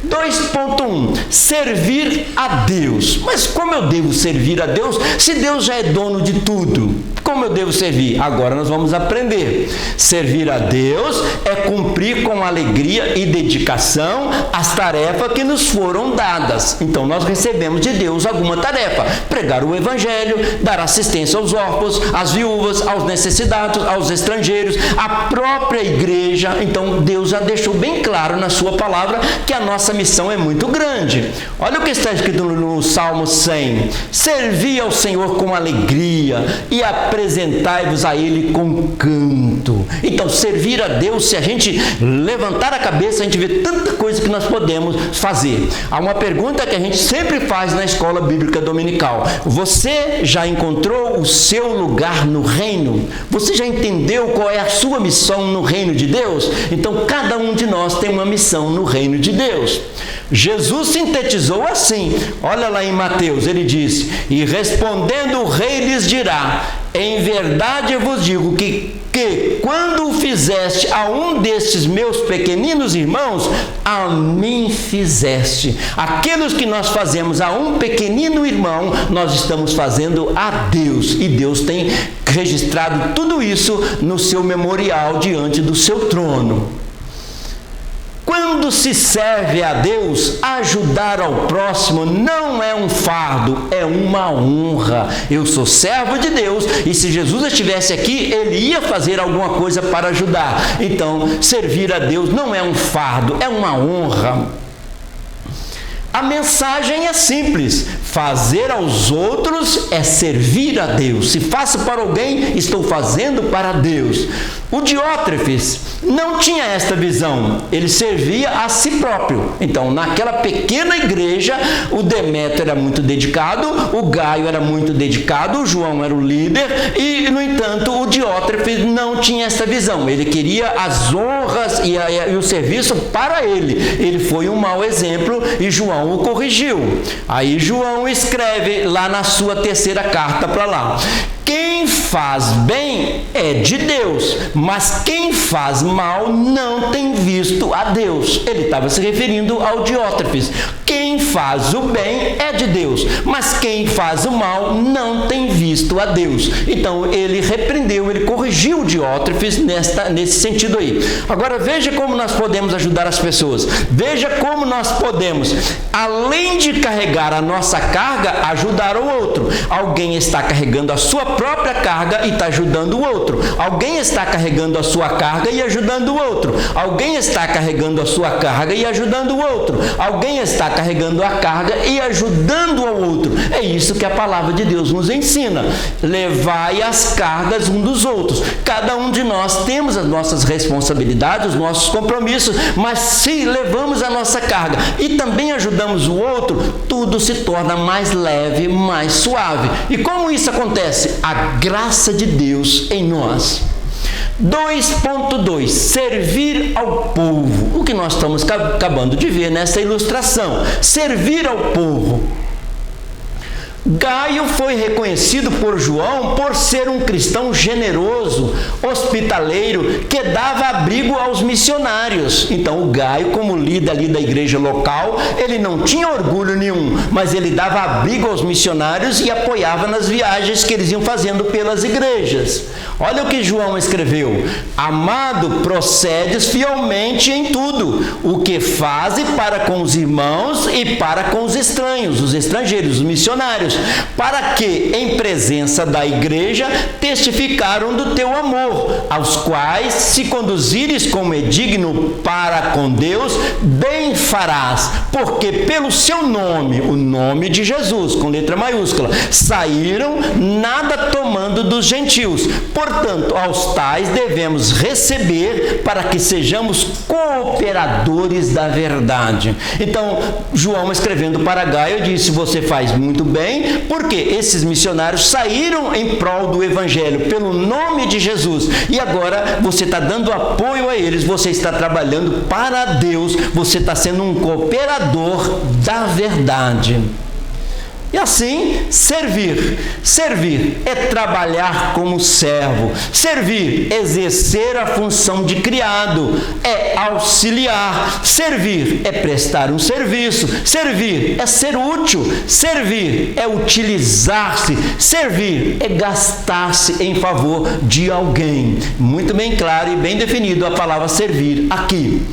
2.1, servir a Deus. Mas como eu devo servir a Deus se Deus já é dono de tudo? Como eu devo servir? Agora nós vamos aprender. Servir a Deus é cumprir com alegria e dedicação as tarefas que nos foram dadas. Então nós recebemos de Deus alguma tarefa: pregar o Evangelho, dar assistência aos órfãos, às viúvas, aos necessitados, aos estrangeiros, à própria igreja. Então Deus já deixou bem claro na sua palavra que a nossa missão é muito grande. Olha o que está escrito no Salmo 100: servi ao Senhor com alegria e apresentai-vos a Ele com canto. Então, servir a Deus, se a gente levantar a cabeça, a gente vê tanta coisa que nós podemos fazer. Há uma pergunta que a gente sempre faz na escola bíblica dominical: você já encontrou o seu lugar no reino? Você já entendeu qual é a sua missão no reino de Deus? Então, cada um de nós tem uma missão no reino de Deus. Jesus sintetizou assim, olha lá em Mateus, ele disse: e respondendo o rei lhes dirá: em verdade eu vos digo que quando o fizeste a um destes meus pequeninos irmãos, a mim fizeste. Aqueles que nós fazemos a um pequenino irmão, nós estamos fazendo a Deus. E Deus tem registrado tudo isso no seu memorial diante do seu trono. Quando se serve a Deus, ajudar ao próximo não é um fardo, é uma honra. Eu sou servo de Deus e se Jesus estivesse aqui, ele ia fazer alguma coisa para ajudar. Então, servir a Deus não é um fardo, é uma honra. A mensagem é simples: fazer aos outros é servir a Deus. Se faço para alguém, estou fazendo para Deus. O Diótrefes não tinha esta visão, ele servia a si próprio. Então, naquela pequena igreja, o Demétrio era muito dedicado, o Gaio era muito dedicado, o João era o líder e, no entanto, o Diótrefes não tinha esta visão. Ele queria as honras e o serviço para ele. Ele foi um mau exemplo e João o corrigiu. Aí João escreve lá na sua terceira carta para lá: quem faz bem é de Deus, mas quem faz mal não tem visto a Deus. Ele estava se referindo ao Diótrefes. Quem faz o bem é de Deus, mas quem faz o mal não tem visto a Deus. Então ele repreendeu, ele corrigiu o Diótrefes nesse sentido aí. Agora veja como nós podemos ajudar as pessoas. Veja como nós podemos, além de carregar a nossa carga, ajudar o outro. Alguém está carregando a sua própria carga e está ajudando o outro. Alguém está carregando a sua carga e ajudando o outro. Alguém está carregando a sua carga e ajudando o outro. Alguém está carregando a carga e ajudando ao outro. É isso que a palavra de Deus nos ensina: levai as cargas um dos outros. Cada um de nós temos as nossas responsabilidades, os nossos compromissos, mas se levamos a nossa carga e também ajudamos o outro, tudo se torna mais leve, mais suave. E como isso acontece? A graça de Deus em nós. 2.2, servir ao povo. O que nós estamos acabando de ver nessa ilustração: servir ao povo. Gaio foi reconhecido por João por ser um cristão generoso, hospitaleiro, que dava abrigo aos missionários. Então o Gaio, como líder ali da igreja local, ele não tinha orgulho nenhum, mas ele dava abrigo aos missionários e apoiava nas viagens que eles iam fazendo pelas igrejas. Olha o que João escreveu: amado, procedes fielmente em tudo, o que faze para com os irmãos e para com os estranhos, os estrangeiros, os missionários, para que, em presença da igreja, testificaram do teu amor, aos quais, se conduzires como é digno para com Deus, bem farás, porque pelo seu nome, o nome de Jesus, com letra maiúscula, saíram, nada tomando dos gentios. Portanto, aos tais devemos receber, para que sejamos cooperadores da verdade. Então, João, escrevendo para Gaio, disse: você faz muito bem, porque esses missionários saíram em prol do Evangelho, pelo nome de Jesus, e agora você está dando apoio a eles, você está trabalhando para Deus, você está sendo um cooperador da verdade. E assim, servir. Servir é trabalhar como servo. Servir, exercer a função de criado. É auxiliar. Servir é prestar um serviço. Servir é ser útil. Servir é utilizar-se. Servir é gastar-se em favor de alguém. Muito bem claro e bem definido a palavra servir aqui.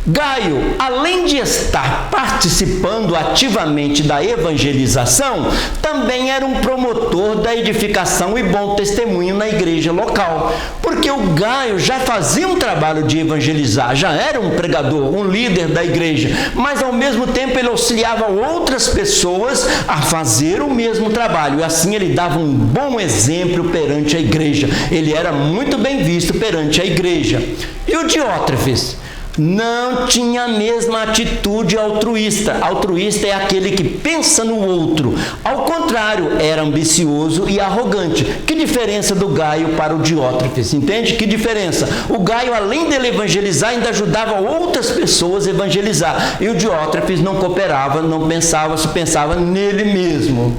Gaio, além de estar participando ativamente da evangelização, também era um promotor da edificação e bom testemunho na igreja local, porque o Gaio já fazia um trabalho de evangelizar, já era um pregador, um líder da igreja, mas ao mesmo tempo ele auxiliava outras pessoas a fazer o mesmo trabalho, e assim ele dava um bom exemplo perante a igreja, ele era muito bem visto perante a igreja. E o Diótrefes não tinha a mesma atitude altruísta. Altruísta é aquele que pensa no outro. Ao contrário, era ambicioso e arrogante. Que diferença do Gaio para o Diótrefes? Entende? Que diferença? O Gaio, além dele evangelizar, ainda ajudava outras pessoas a evangelizar. E o Diótrefes não cooperava, não pensava, só pensava nele mesmo.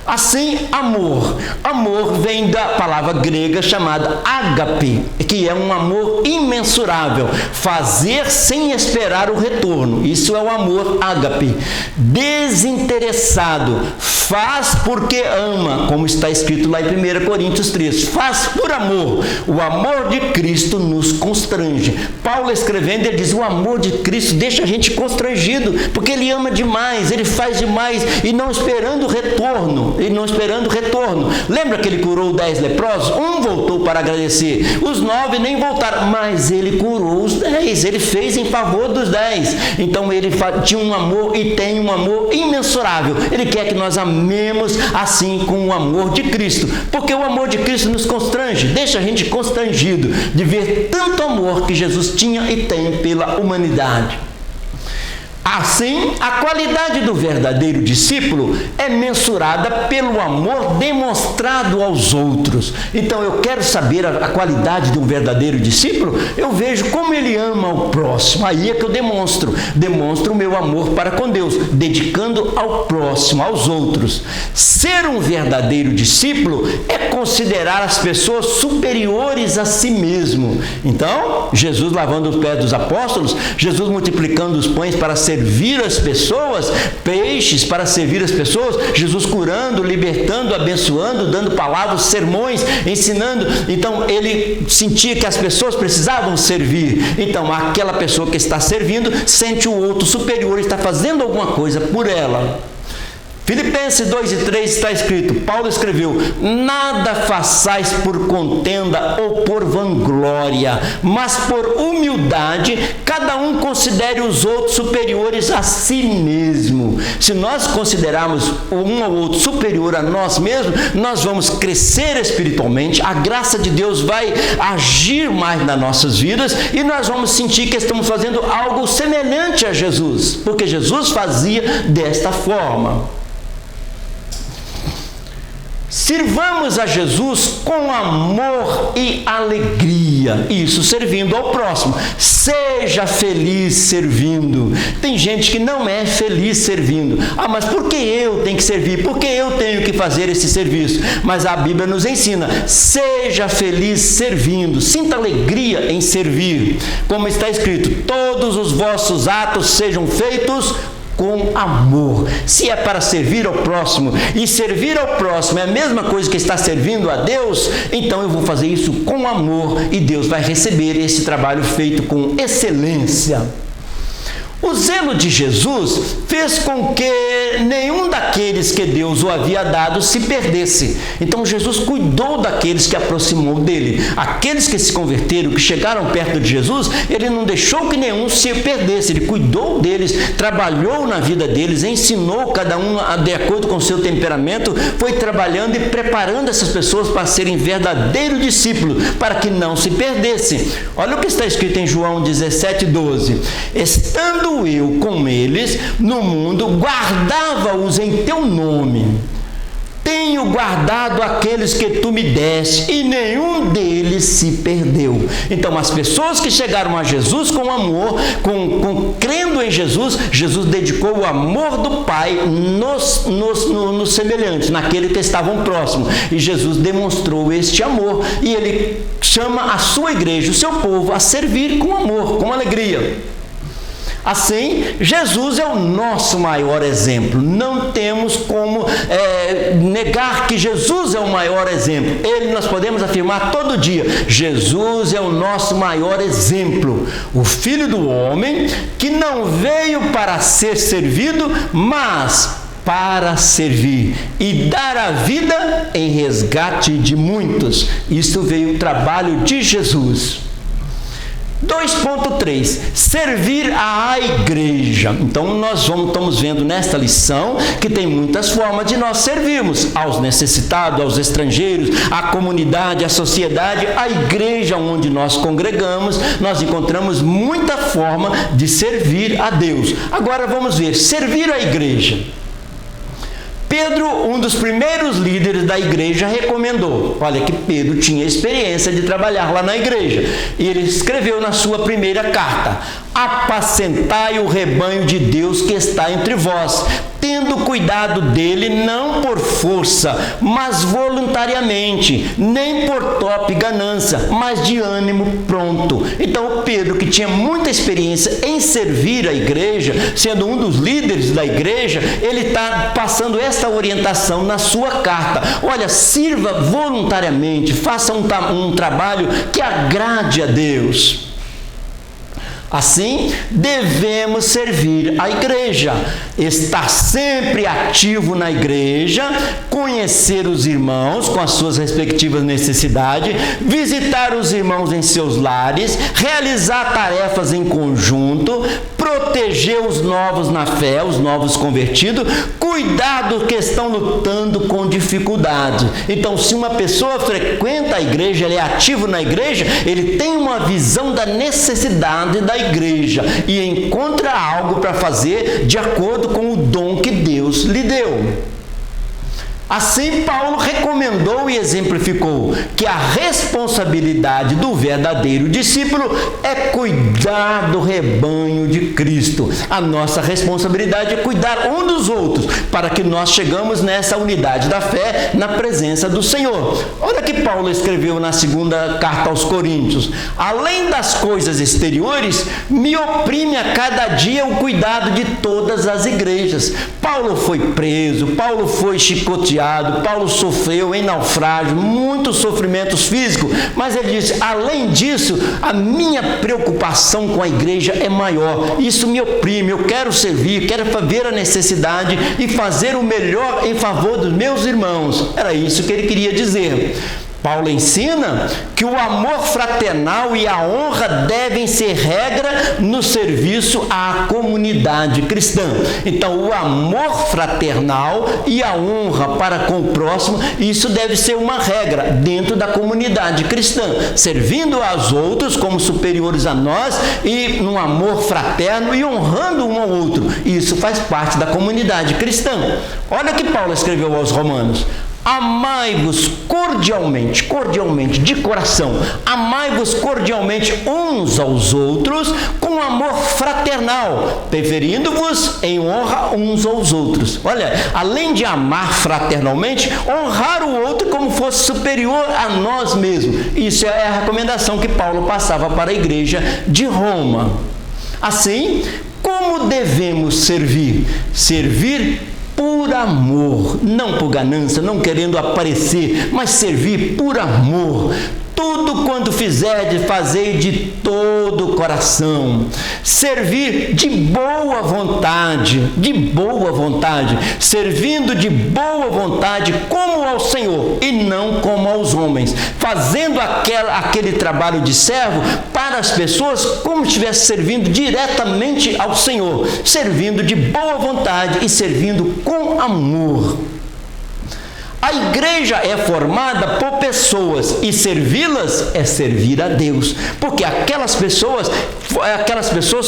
Assim, amor. Amor vem da palavra grega chamada ágape, que é um amor imensurável, fazer sem esperar o retorno. Isso é o amor ágape. Desinteressado, faz porque ama, como está escrito lá em 1 Coríntios 3. Faz por amor. O amor de Cristo nos constrange. Paulo escrevendo, ele diz, o amor de Cristo deixa a gente constrangido, porque ele ama demais, ele faz demais, e não esperando retorno. Lembra que ele curou 10 leprosos? Um voltou para agradecer, os 9 nem voltaram, mas ele curou os 10, ele fez em favor dos 10. Então ele tinha um amor e tem um amor imensurável. Ele quer que nós amemos assim com o amor de Cristo, porque o amor de Cristo nos constrange, deixa a gente constrangido de ver tanto amor que Jesus tinha e tem pela humanidade. Assim, a qualidade do verdadeiro discípulo é mensurada pelo amor demonstrado aos outros. Então, eu quero saber a qualidade de um verdadeiro discípulo, eu vejo como ele ama o próximo. Aí é que eu demonstro o meu amor para com Deus, dedicando ao próximo, aos outros. Ser um verdadeiro discípulo é considerar as pessoas superiores a si mesmo. Então, Jesus lavando os pés dos apóstolos, Jesus multiplicando os pães para servir as pessoas, peixes para servir as pessoas, Jesus curando, libertando, abençoando, dando palavras, sermões, ensinando. Então ele sentia que as pessoas precisavam servir. Então aquela pessoa que está servindo sente o outro superior, está fazendo alguma coisa por ela. Filipenses 2:3 está escrito, Paulo escreveu, nada façais por contenda ou por vanglória, mas por humildade, cada um considere os outros superiores a si mesmo. Se nós considerarmos um ao outro superior a nós mesmos, nós vamos crescer espiritualmente, a graça de Deus vai agir mais nas nossas vidas e nós vamos sentir que estamos fazendo algo semelhante a Jesus, porque Jesus fazia desta forma. Sirvamos a Jesus com amor e alegria, isso, servindo ao próximo. Seja feliz servindo. Tem gente que não é feliz servindo. Ah, mas por que eu tenho que servir? Por que eu tenho que fazer esse serviço? Mas a Bíblia nos ensina, seja feliz servindo, sinta alegria em servir. Como está escrito, todos os vossos atos sejam feitos com amor. Se é para servir ao próximo, e servir ao próximo é a mesma coisa que estar servindo a Deus, então eu vou fazer isso com amor e Deus vai receber esse trabalho feito com excelência. O zelo de Jesus fez com que nenhum daqueles que Deus o havia dado se perdesse. Então Jesus cuidou daqueles que aproximou dele. Aqueles que se converteram, que chegaram perto de Jesus, ele não deixou que nenhum se perdesse. Ele cuidou deles, trabalhou na vida deles, ensinou cada um de acordo com o seu temperamento, foi trabalhando e preparando essas pessoas para serem verdadeiros discípulos, para que não se perdessem. Olha o que está escrito em João 17:12. Estando eu com eles no mundo, guardava-os em teu nome. tenho guardado aqueles que tu me deste, e nenhum deles se perdeu. Então, as pessoas que chegaram a Jesus com amor, crendo em Jesus, Jesus dedicou o amor do Pai nos semelhantes, naquele que estavam próximos. E Jesus demonstrou este amor, e ele chama a sua igreja, o seu povo, a servir com amor, com alegria. Assim, Jesus é o nosso maior exemplo. Não temos como negar que Jesus é o maior exemplo. Ele, nós podemos afirmar todo dia, Jesus é o nosso maior exemplo. O Filho do Homem, que não veio para ser servido, mas para servir e dar a vida em resgate de muitos. Isto veio o trabalho de Jesus. 2.3, servir à igreja. Então nós estamos vendo nesta lição que tem muitas formas de nós servirmos aos necessitados, aos estrangeiros, à comunidade, à sociedade, à igreja onde nós congregamos. Nós encontramos muita forma de servir a Deus. Agora vamos ver, servir à igreja. Pedro, um dos primeiros líderes da igreja, recomendou. Olha que Pedro tinha experiência de trabalhar lá na igreja. E ele escreveu na sua primeira carta: apacentai o rebanho de Deus que está entre vós, tendo cuidado dele não por força, mas voluntariamente, nem por top ganância, mas de ânimo pronto. Então Pedro, que tinha muita experiência em servir a igreja, sendo um dos líderes da igreja, ele está passando esta orientação na sua carta. Olha, sirva voluntariamente, faça um trabalho que agrade a Deus. Assim, devemos servir a igreja, estar sempre ativo na igreja, conhecer os irmãos com as suas respectivas necessidades, visitar os irmãos em seus lares, realizar tarefas em conjunto, proteger os novos na fé, os novos convertidos, cuidar dos que estão lutando com dificuldade. Então, se uma pessoa frequenta a igreja, ele é ativo na igreja, ele tem uma visão da necessidade da igreja e encontra algo para fazer de acordo com o dom que Deus lhe deu. Assim, Paulo recomendou e exemplificou que a responsabilidade do verdadeiro discípulo é cuidar do rebanho de Cristo. A nossa responsabilidade é cuidar um dos outros, para que nós chegamos nessa unidade da fé, na presença do Senhor. Olha que Paulo escreveu na segunda carta aos Coríntios: além das coisas exteriores, me oprime a cada dia o cuidado de todas as igrejas. Paulo foi preso, Paulo foi chicoteado, Paulo sofreu em naufrágio, muitos sofrimentos físicos, mas ele disse: além disso, a minha preocupação com a igreja é maior, isso me oprime, eu quero servir, quero ver a necessidade e fazer o melhor em favor dos meus irmãos. Era isso que ele queria dizer. Paulo ensina que o amor fraternal e a honra devem ser regra no serviço à comunidade cristã. Então, o amor fraternal e a honra para com o próximo, isso deve ser uma regra dentro da comunidade cristã, servindo aos outros como superiores a nós e num amor fraterno e honrando um ao outro. Isso faz parte da comunidade cristã. Olha o que Paulo escreveu aos Romanos: amai-vos cordialmente, de coração, amai-vos cordialmente uns aos outros com amor fraternal, preferindo-vos em honra uns aos outros. Olha, além de amar fraternalmente, honrar o outro como fosse superior a nós mesmos. Isso é a recomendação que Paulo passava para a igreja de Roma. Assim, como devemos servir? Servir por amor, não por ganância, não querendo aparecer, mas servir por amor. Tudo quanto fizerdes, fazei de todo o coração. Servir de boa vontade, servindo de boa vontade como ao Senhor e não como aos homens, fazendo aquele trabalho de servo para as pessoas como se estivesse servindo diretamente ao Senhor, servindo de boa vontade e servindo com amor. A igreja é formada por pessoas e servi-las é servir a Deus, porque aquelas pessoas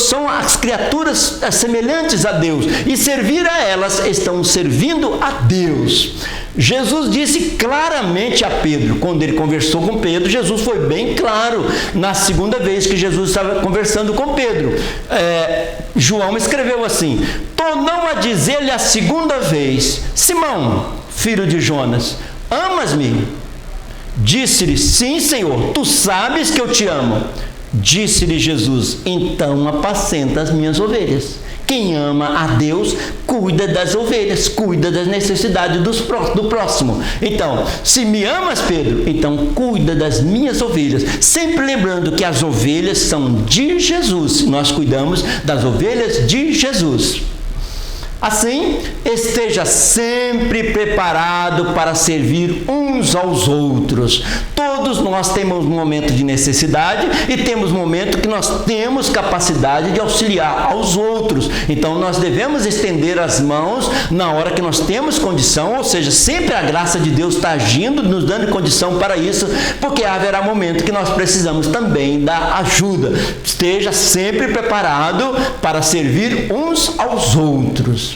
são as criaturas semelhantes a Deus, e servir a elas estão servindo a Deus. Jesus disse claramente a Pedro, quando ele conversou com Pedro, Jesus foi bem claro na segunda vez que Jesus estava conversando com Pedro. João escreveu assim: tornou a dizer-lhe a segunda vez: Simão, filho de Jonas, amas-me? Disse-lhe: sim, Senhor, tu sabes que eu te amo. Disse-lhe Jesus: então apacenta as minhas ovelhas. Quem ama a Deus, cuida das ovelhas, cuida das necessidades do próximo. Então, se me amas, Pedro, então cuida das minhas ovelhas. Sempre lembrando que as ovelhas são de Jesus. Nós cuidamos das ovelhas de Jesus. Assim, esteja sempre preparado para servir uns aos outros. Todos nós temos um momento de necessidade e temos momento que nós temos capacidade de auxiliar aos outros. Então, nós devemos estender as mãos na hora que nós temos condição, ou seja, sempre a graça de Deus está agindo, nos dando condição para isso, porque haverá momento que nós precisamos também da ajuda. Esteja sempre preparado para servir uns aos outros.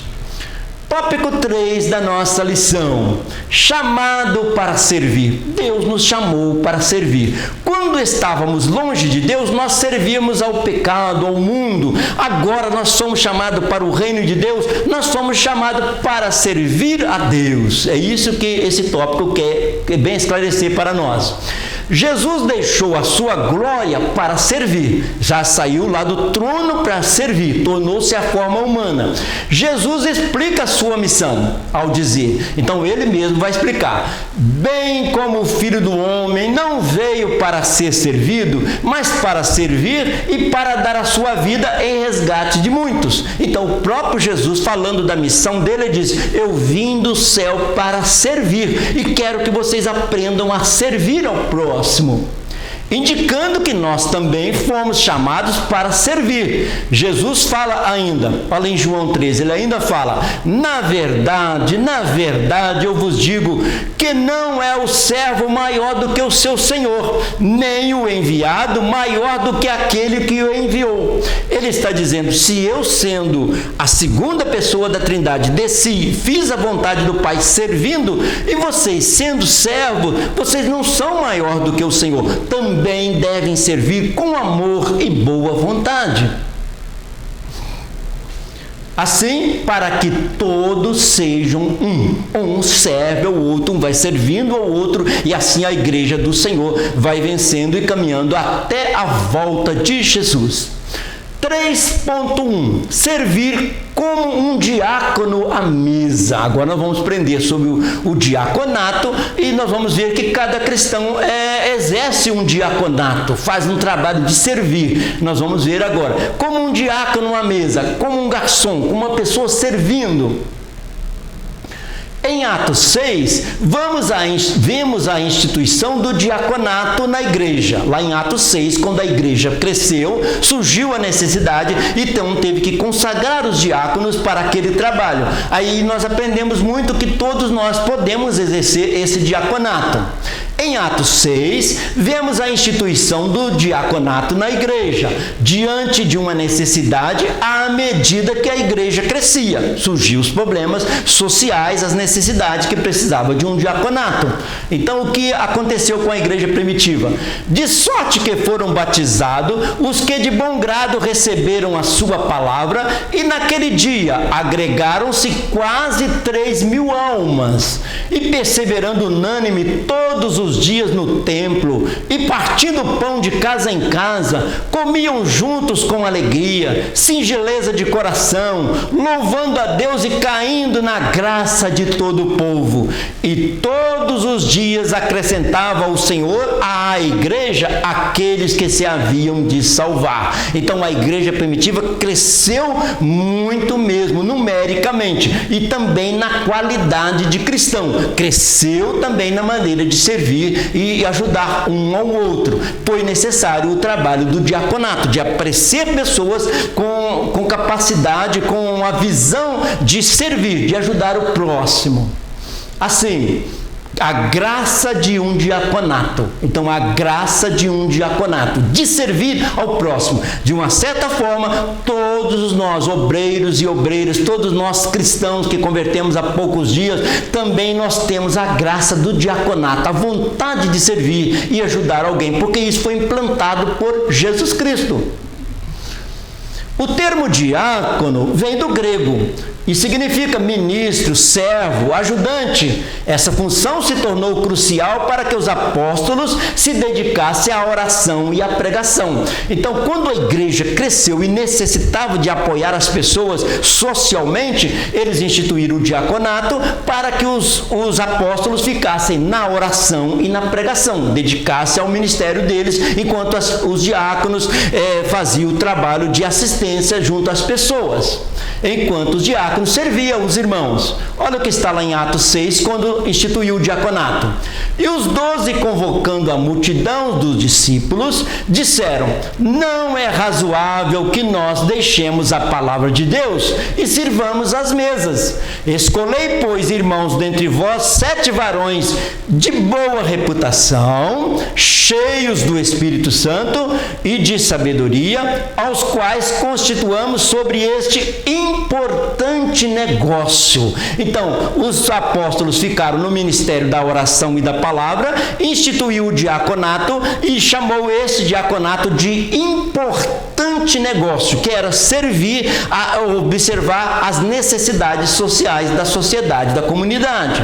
Tópico 3 da nossa lição: chamado para servir. Deus nos chamou para servir. Quando estávamos longe de Deus, nós servíamos ao pecado, ao mundo. Agora nós somos chamados para o reino de Deus, nós somos chamados para servir a Deus. É isso que esse tópico quer bem esclarecer para nós. Jesus deixou a sua glória para servir, já saiu lá do trono para servir, tornou-se a forma humana. Jesus explica a sua missão ao dizer, então ele mesmo vai explicar: bem como o Filho do Homem não veio para ser servido, mas para servir e para dar a sua vida em resgate de muitos. Então o próprio Jesus, falando da missão dele, diz: eu vim do céu para servir e quero que vocês aprendam a servir ao próximo. Indicando que nós também fomos chamados para servir. Jesus fala ainda, fala em João 13, ele ainda fala: na verdade, eu vos digo que não é o servo maior do que o seu senhor, nem o enviado maior do que aquele que o enviou. Ele está dizendo: se eu, sendo a segunda pessoa da Trindade, desci, fiz a vontade do Pai servindo, e vocês, sendo servos, vocês não são maior do que o Senhor, também devem servir com amor e boa vontade. Assim, para que todos sejam um serve ao outro, um vai servindo ao outro, e assim a igreja do Senhor vai vencendo e caminhando até a volta de Jesus. 3.1 Servir como um diácono à mesa. Agora nós vamos aprender sobre o diaconato e nós vamos ver que cada cristão exerce um diaconato, faz um trabalho de servir. Nós vamos ver agora como um diácono à mesa, como um garçom, como uma pessoa servindo. Em Atos 6, vemos a instituição do diaconato na igreja. Lá em Atos 6, quando a igreja cresceu, surgiu a necessidade, então teve que consagrar os diáconos para aquele trabalho. Aí nós aprendemos muito que todos nós podemos exercer esse diaconato. Em Atos 6, vemos a instituição do diaconato na igreja, diante de uma necessidade à medida que a igreja crescia. Surgiam os problemas sociais, as necessidades que precisava de um diaconato. Então, o que aconteceu com a igreja primitiva? De sorte que foram batizados os que de bom grado receberam a sua palavra, e naquele dia agregaram-se quase 3.000 almas, e perseverando unânime todos os dias no templo, e partindo o pão de casa em casa, comiam juntos com alegria, singeleza de coração, louvando a Deus e caindo na graça de todo o povo. E todos os dias acrescentava o Senhor à igreja aqueles que se haviam de salvar. Então a igreja primitiva cresceu muito mesmo, numericamente, e também na qualidade de cristão. Cresceu também na maneira de servir e ajudar um ao outro. Foi necessário o trabalho do diaconato, de apreciar pessoas com capacidade, com a visão de servir, de ajudar o próximo. Assim, A graça de um diaconato. Então, a graça de um diaconato, de servir ao próximo. De uma certa forma, todos nós, obreiros e obreiras, todos nós cristãos que convertemos há poucos dias, também nós temos a graça do diaconato, a vontade de servir e ajudar alguém, porque isso foi implantado por Jesus Cristo. O termo diácono vem do grego e significa ministro, servo, ajudante. Essa função se tornou crucial para que os apóstolos se dedicassem à oração e à pregação. Então, quando a igreja cresceu e necessitava de apoiar as pessoas socialmente, eles instituíram o diaconato para que os apóstolos ficassem na oração e na pregação, dedicassem ao ministério deles, enquanto os diáconos faziam o trabalho de assistência junto às pessoas, enquanto os diáconos serviam os irmãos. Olha o que está lá em Atos 6, quando instituiu o diaconato. E os 12, convocando a multidão dos discípulos, disseram: não é razoável que nós deixemos a palavra de Deus e sirvamos às mesas. Escolhei, pois, irmãos, dentre vós 7 varões de boa reputação, cheios do Espírito Santo e de sabedoria, aos quais constituamos sobre este importante negócio. Então, os apóstolos ficaram no ministério da oração e da palavra, instituiu o diaconato e chamou esse diaconato de importante negócio, que era servir a observar as necessidades sociais da sociedade, da comunidade.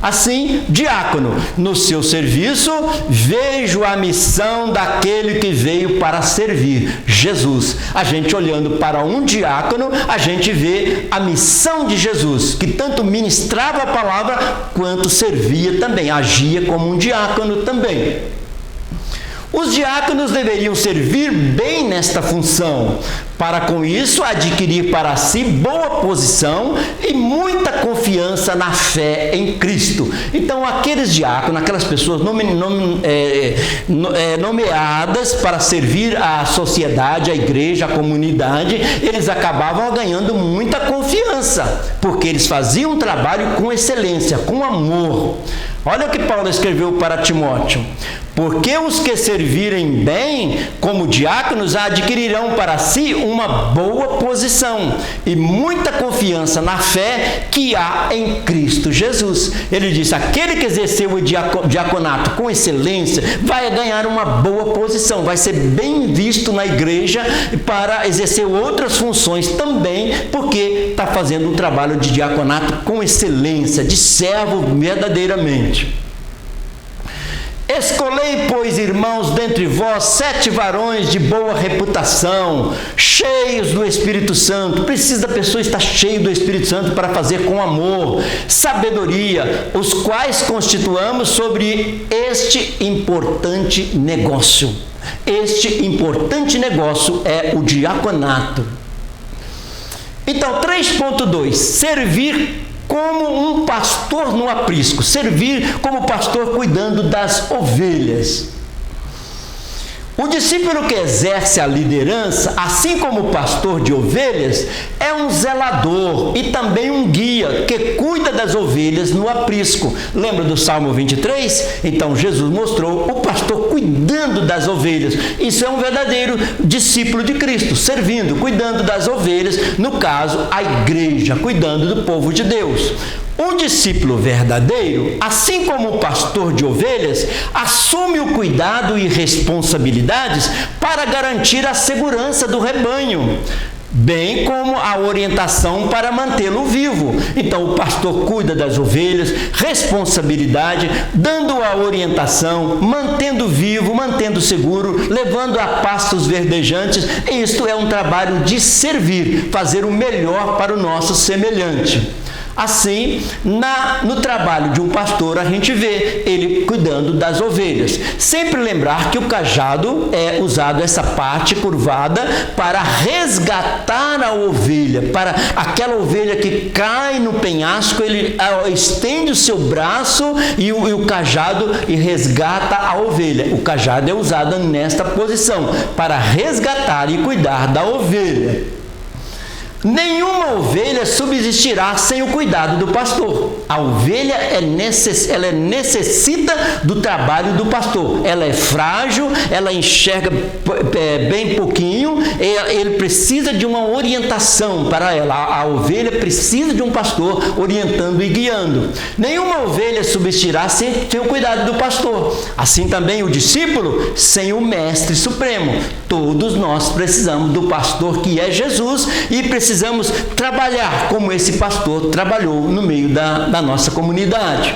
Assim, diácono, no seu serviço, vejo a missão daquele que veio para servir, Jesus. A gente olhando para um diácono, a gente vê a missão de Jesus, que tanto ministrava a palavra, quanto servia também, agia como um diácono também. Os diáconos deveriam servir bem nesta função, para com isso adquirir para si boa posição e muita confiança na fé em Cristo. Então, aqueles diáconos, aquelas pessoas nomeadas para servir a sociedade, a igreja, a comunidade, eles acabavam ganhando muita confiança, porque eles faziam um trabalho com excelência, com amor. Olha o que Paulo escreveu para Timóteo: porque os que servirem bem como diáconos adquirirão para si uma boa posição e muita confiança na fé que há em Cristo Jesus. Ele disse: aquele que exerceu o diaconato com excelência vai ganhar uma boa posição, vai ser bem visto na igreja para exercer outras funções também, porque está fazendo um trabalho de diaconato com excelência, de servo verdadeiramente. Escolhei, pois, irmãos, dentre vós 7 varões de boa reputação, cheios do Espírito Santo. Precisa da pessoa estar cheia do Espírito Santo para fazer com amor, sabedoria, os quais constituamos sobre este importante negócio. Este importante negócio é o diaconato. Então, 3.2, servir como um pastor no aprisco, servir como pastor cuidando das ovelhas. O discípulo que exerce a liderança, assim como o pastor de ovelhas, é um zelador e também um guia que cuida das ovelhas no aprisco. Lembra do Salmo 23? Então Jesus mostrou o pastor cuidando das ovelhas. Isso é um verdadeiro discípulo de Cristo, servindo, cuidando das ovelhas, no caso, a igreja, cuidando do povo de Deus. Um discípulo verdadeiro, assim como o pastor de ovelhas, assume o cuidado e responsabilidades para garantir a segurança do rebanho, bem como a orientação para mantê-lo vivo. Então, o pastor cuida das ovelhas, responsabilidade, dando a orientação, mantendo vivo, mantendo seguro, levando a pastos verdejantes. Isto é um trabalho de servir, fazer o melhor para o nosso semelhante. Assim, no trabalho de um pastor, a gente vê ele cuidando das ovelhas. Sempre lembrar que o cajado é usado, essa parte curvada, para resgatar a ovelha. Para aquela ovelha que cai no penhasco, ele estende o seu braço e o cajado e resgata a ovelha. O cajado é usado nesta posição, para resgatar e cuidar da ovelha. Nenhuma ovelha subsistirá sem o cuidado do pastor. A ovelha ela necessita do trabalho do pastor. Ela é frágil, ela enxerga bem pouquinho, ele precisa de uma orientação para ela. A ovelha precisa de um pastor orientando e guiando. Nenhuma ovelha subsistirá sem o cuidado do pastor. Assim também o discípulo sem o mestre supremo. Todos nós precisamos do pastor que é Jesus e precisamos trabalhar como esse pastor trabalhou no meio da nossa comunidade.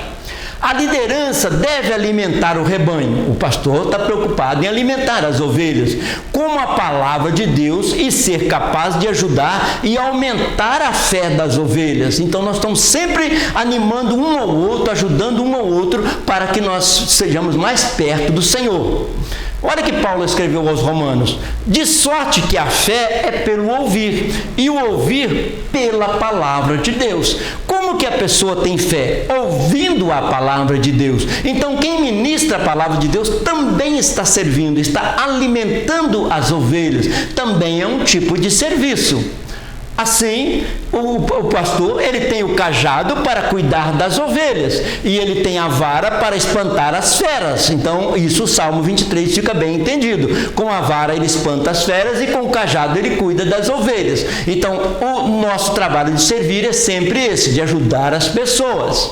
A liderança deve alimentar o rebanho. O pastor está preocupado em alimentar as ovelhas com a palavra de Deus e ser capaz de ajudar e aumentar a fé das ovelhas. Então nós estamos sempre animando um ao outro, ajudando um ao outro para que nós sejamos mais perto do Senhor. Olha que Paulo escreveu aos Romanos: de sorte que a fé é pelo ouvir, e o ouvir pela palavra de Deus. Como que a pessoa tem fé? Ouvindo a palavra de Deus. Então quem ministra a palavra de Deus também está servindo, está alimentando as ovelhas. Também é um tipo de serviço. Assim, o pastor, ele tem o cajado para cuidar das ovelhas e ele tem a vara para espantar as feras. Então, isso o Salmo 23 fica bem entendido. Com a vara ele espanta as feras e com o cajado ele cuida das ovelhas. Então, o nosso trabalho de servir é sempre esse, de ajudar as pessoas.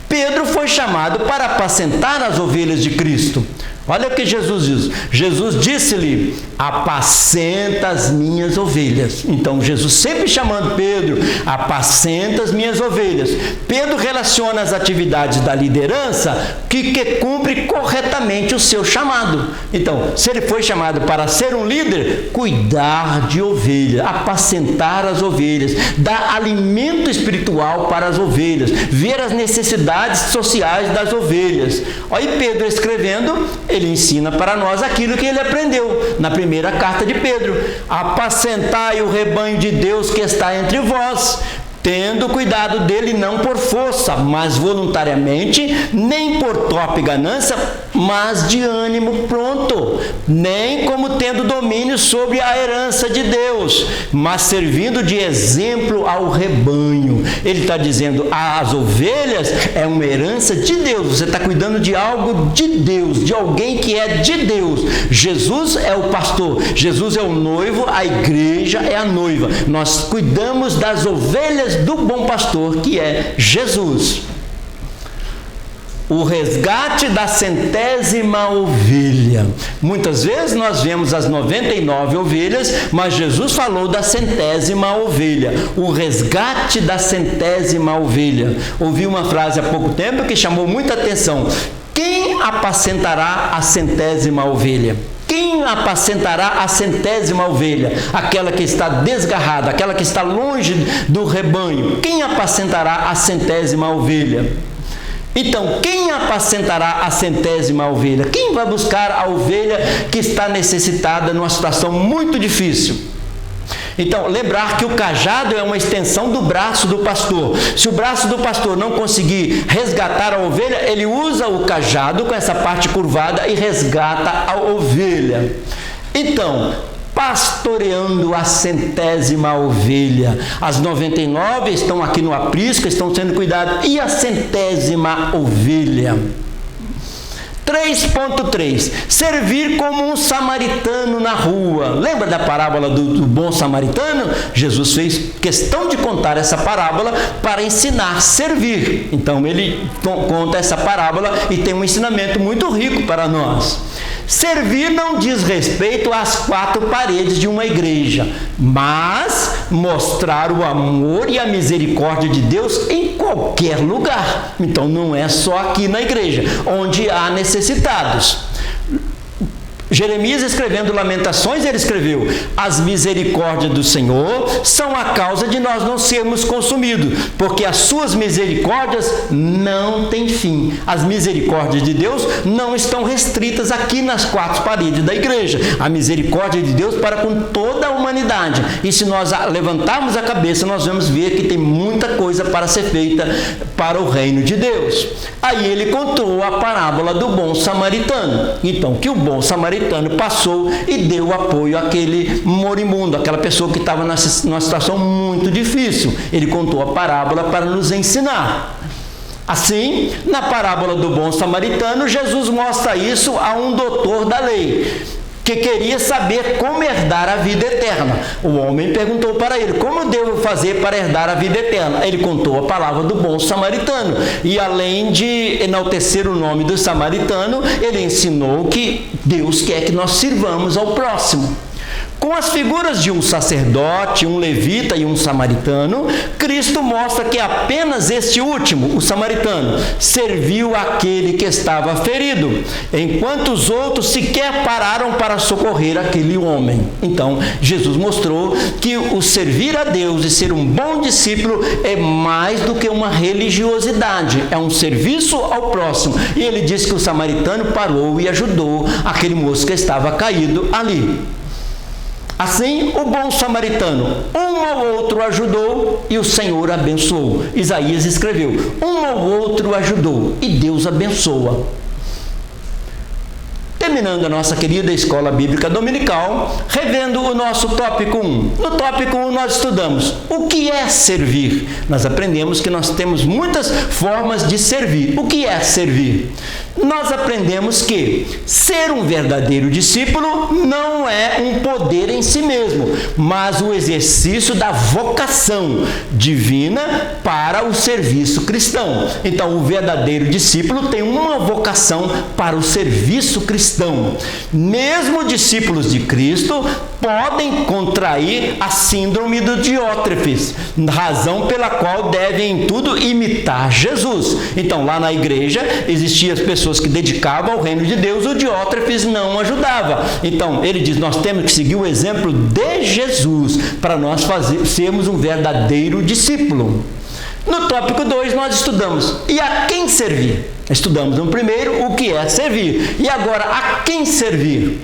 Pedro foi chamado para apacentar as ovelhas de Cristo. Olha o que Jesus diz. Jesus disse-lhe: apacenta as minhas ovelhas. Então, Jesus sempre chamando Pedro: apacenta as minhas ovelhas. Pedro relaciona as atividades da liderança que cumpre corretamente o seu chamado. Então, se ele foi chamado para ser um líder, cuidar de ovelhas, apacentar as ovelhas, dar alimento espiritual para as ovelhas, ver as necessidades sociais das ovelhas. Aí Pedro escrevendo, ele ensina para nós aquilo que ele aprendeu na primeira carta de Pedro: apacentai o rebanho de Deus que está entre vós, tendo cuidado dele não por força, mas voluntariamente, nem por torpe ganância, mas de ânimo pronto, nem como tendo domínio sobre a herança de Deus, mas servindo de exemplo ao rebanho. Ele está dizendo, as ovelhas é uma herança de Deus, você está cuidando de algo de Deus, de alguém que é de Deus. Jesus é o pastor, Jesus é o noivo, a igreja é a noiva. Nós cuidamos das ovelhas do bom pastor, que é Jesus. O resgate da 100ª ovelha. Muitas vezes nós vemos as 99 ovelhas, mas Jesus falou da 100ª ovelha. O resgate da 100ª ovelha. Ouvi uma frase há pouco tempo que chamou muita atenção: quem apacentará a 100ª ovelha? Quem apacentará a 100ª ovelha? Aquela que está desgarrada, aquela que está longe do rebanho. Quem apacentará a 100ª ovelha? Então, quem apacentará a 100ª ovelha? Quem vai buscar a ovelha que está necessitada numa situação muito difícil? Então, lembrar que o cajado é uma extensão do braço do pastor. Se o braço do pastor não conseguir resgatar a ovelha, ele usa o cajado com essa parte curvada e resgata a ovelha. Então, pastoreando a 100ª ovelha. As 99 estão aqui no aprisco, estão sendo cuidadas. E a 100ª ovelha? 3.3. Servir como um samaritano na rua. Lembra da parábola do bom samaritano? Jesus fez questão de contar essa parábola para ensinar a servir. Então ele conta essa parábola e tem um ensinamento muito rico para nós. Servir não diz respeito às 4 paredes de uma igreja, mas mostrar o amor e a misericórdia de Deus em qualquer lugar. Então não é só aqui na igreja, onde há necessitados. Jeremias, escrevendo Lamentações, ele escreveu: as misericórdias do Senhor são a causa de nós não sermos consumidos, porque as suas misericórdias não têm fim. As misericórdias de Deus não estão restritas aqui nas 4 paredes da igreja. A misericórdia de Deus para com toda a humanidade. E se nós levantarmos a cabeça, nós vamos ver que tem muita coisa para ser feita para o reino de Deus. Aí ele contou a parábola do bom samaritano. Então, que o bom samaritano samaritano passou e deu apoio àquele moribundo, aquela pessoa que estava numa situação muito difícil. Ele contou a parábola para nos ensinar. Assim, na parábola do bom samaritano, Jesus mostra isso a um doutor da lei, que queria saber como herdar a vida eterna. O homem perguntou para ele: como devo fazer para herdar a vida eterna? Ele contou a palavra do bom samaritano. E além de enaltecer o nome do samaritano, ele ensinou que Deus quer que nós sirvamos ao próximo. Com as figuras de um sacerdote, um levita e um samaritano, Cristo mostra que apenas este último, o samaritano, serviu aquele que estava ferido, enquanto os outros sequer pararam para socorrer aquele homem. Então, Jesus mostrou que o servir a Deus e ser um bom discípulo é mais do que uma religiosidade, é um serviço ao próximo. E ele disse que o samaritano parou e ajudou aquele moço que estava caído ali. Assim, o bom samaritano, um ao outro ajudou e o Senhor abençoou. Isaías escreveu: um ao outro ajudou e Deus abençoa. Terminando a nossa querida Escola Bíblica Dominical, revendo o nosso tópico 1. No tópico 1 nós estudamos o que é servir. Nós aprendemos que nós temos muitas formas de servir. O que é servir? Nós aprendemos que ser um verdadeiro discípulo não é um poder em si mesmo, mas o exercício da vocação divina para o serviço cristão. Então, o verdadeiro discípulo tem uma vocação para o serviço cristão. Mesmo discípulos de Cristo podem contrair a síndrome do Diótrefes, razão pela qual devem em tudo imitar Jesus. Então, lá na igreja existiam as pessoas que dedicavam ao reino de Deus, o Diótrefes não ajudava. Então, ele diz: nós temos que seguir o exemplo de Jesus para nós sermos um verdadeiro discípulo. No tópico 2 nós estudamos: e a quem servir? Estudamos no primeiro o que é servir. E agora, a quem servir?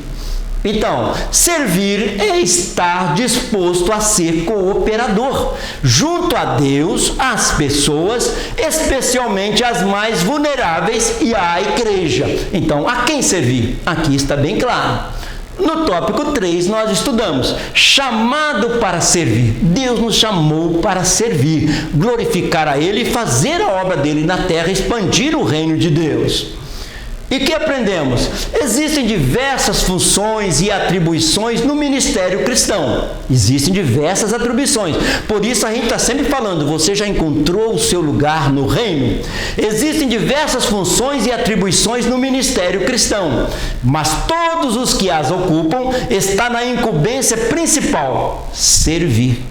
Então, servir é estar disposto a ser cooperador junto a Deus, às pessoas, especialmente as mais vulneráveis, e à igreja. Então, a quem servir? Aqui está bem claro. No tópico 3 nós estudamos chamado para servir. Deus nos chamou para servir, glorificar a Ele e fazer a obra dele na terra, expandir o reino de Deus. E que aprendemos? Existem diversas funções e atribuições no ministério cristão. Existem diversas atribuições. Por isso a gente está sempre falando: você já encontrou o seu lugar no reino? Existem diversas funções e atribuições no ministério cristão, mas todos os que as ocupam estão na incumbência principal: servir.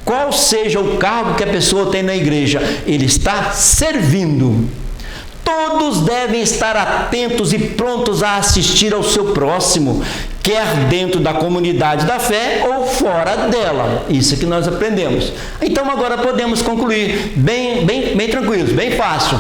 Qual seja o cargo que a pessoa tem na igreja, ele está servindo. Todos devem estar atentos e prontos a assistir ao seu próximo, quer dentro da comunidade da fé ou fora dela. Isso que nós aprendemos. Então agora podemos concluir bem tranquilos, bem fácil.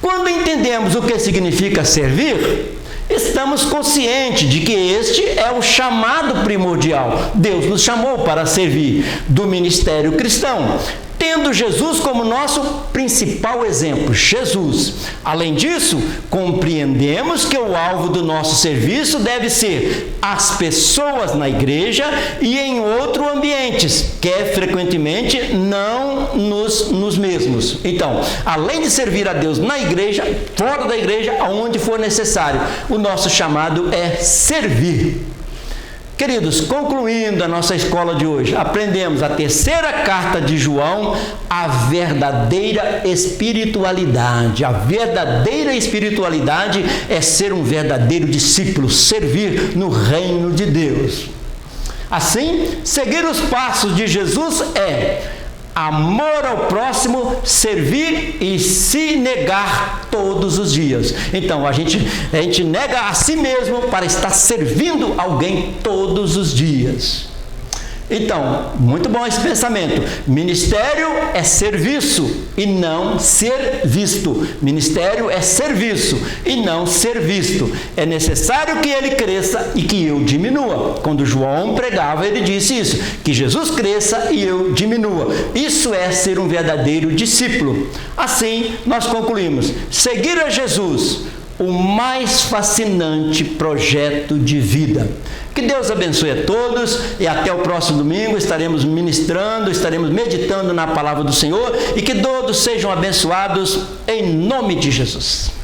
Quando entendemos o que significa servir, estamos conscientes de que este é o chamado primordial. Deus nos chamou para servir do ministério cristão, tendo Jesus como nosso principal exemplo, Jesus. Além disso, compreendemos que o alvo do nosso serviço deve ser as pessoas na igreja e em outros ambientes, que é frequentemente não nos mesmos. Então, além de servir a Deus na igreja, fora da igreja, aonde for necessário, o nosso chamado é servir. Queridos, concluindo a nossa escola de hoje, aprendemos a terceira carta de João, a verdadeira espiritualidade. A verdadeira espiritualidade é ser um verdadeiro discípulo, servir no reino de Deus. Assim, seguir os passos de Jesus é amor ao próximo, servir e se negar todos os dias. Então, a gente nega a si mesmo para estar servindo alguém todos os dias. Então, muito bom esse pensamento. Ministério é serviço e não ser visto. Ministério é serviço e não ser visto. É necessário que ele cresça e que eu diminua. Quando João pregava, ele disse isso, que Jesus cresça e eu diminua. Isso é ser um verdadeiro discípulo. Assim, nós concluímos: seguir a Jesus o mais fascinante projeto de vida. Que Deus abençoe a todos e até o próximo domingo estaremos ministrando, estaremos meditando na palavra do Senhor e que todos sejam abençoados em nome de Jesus.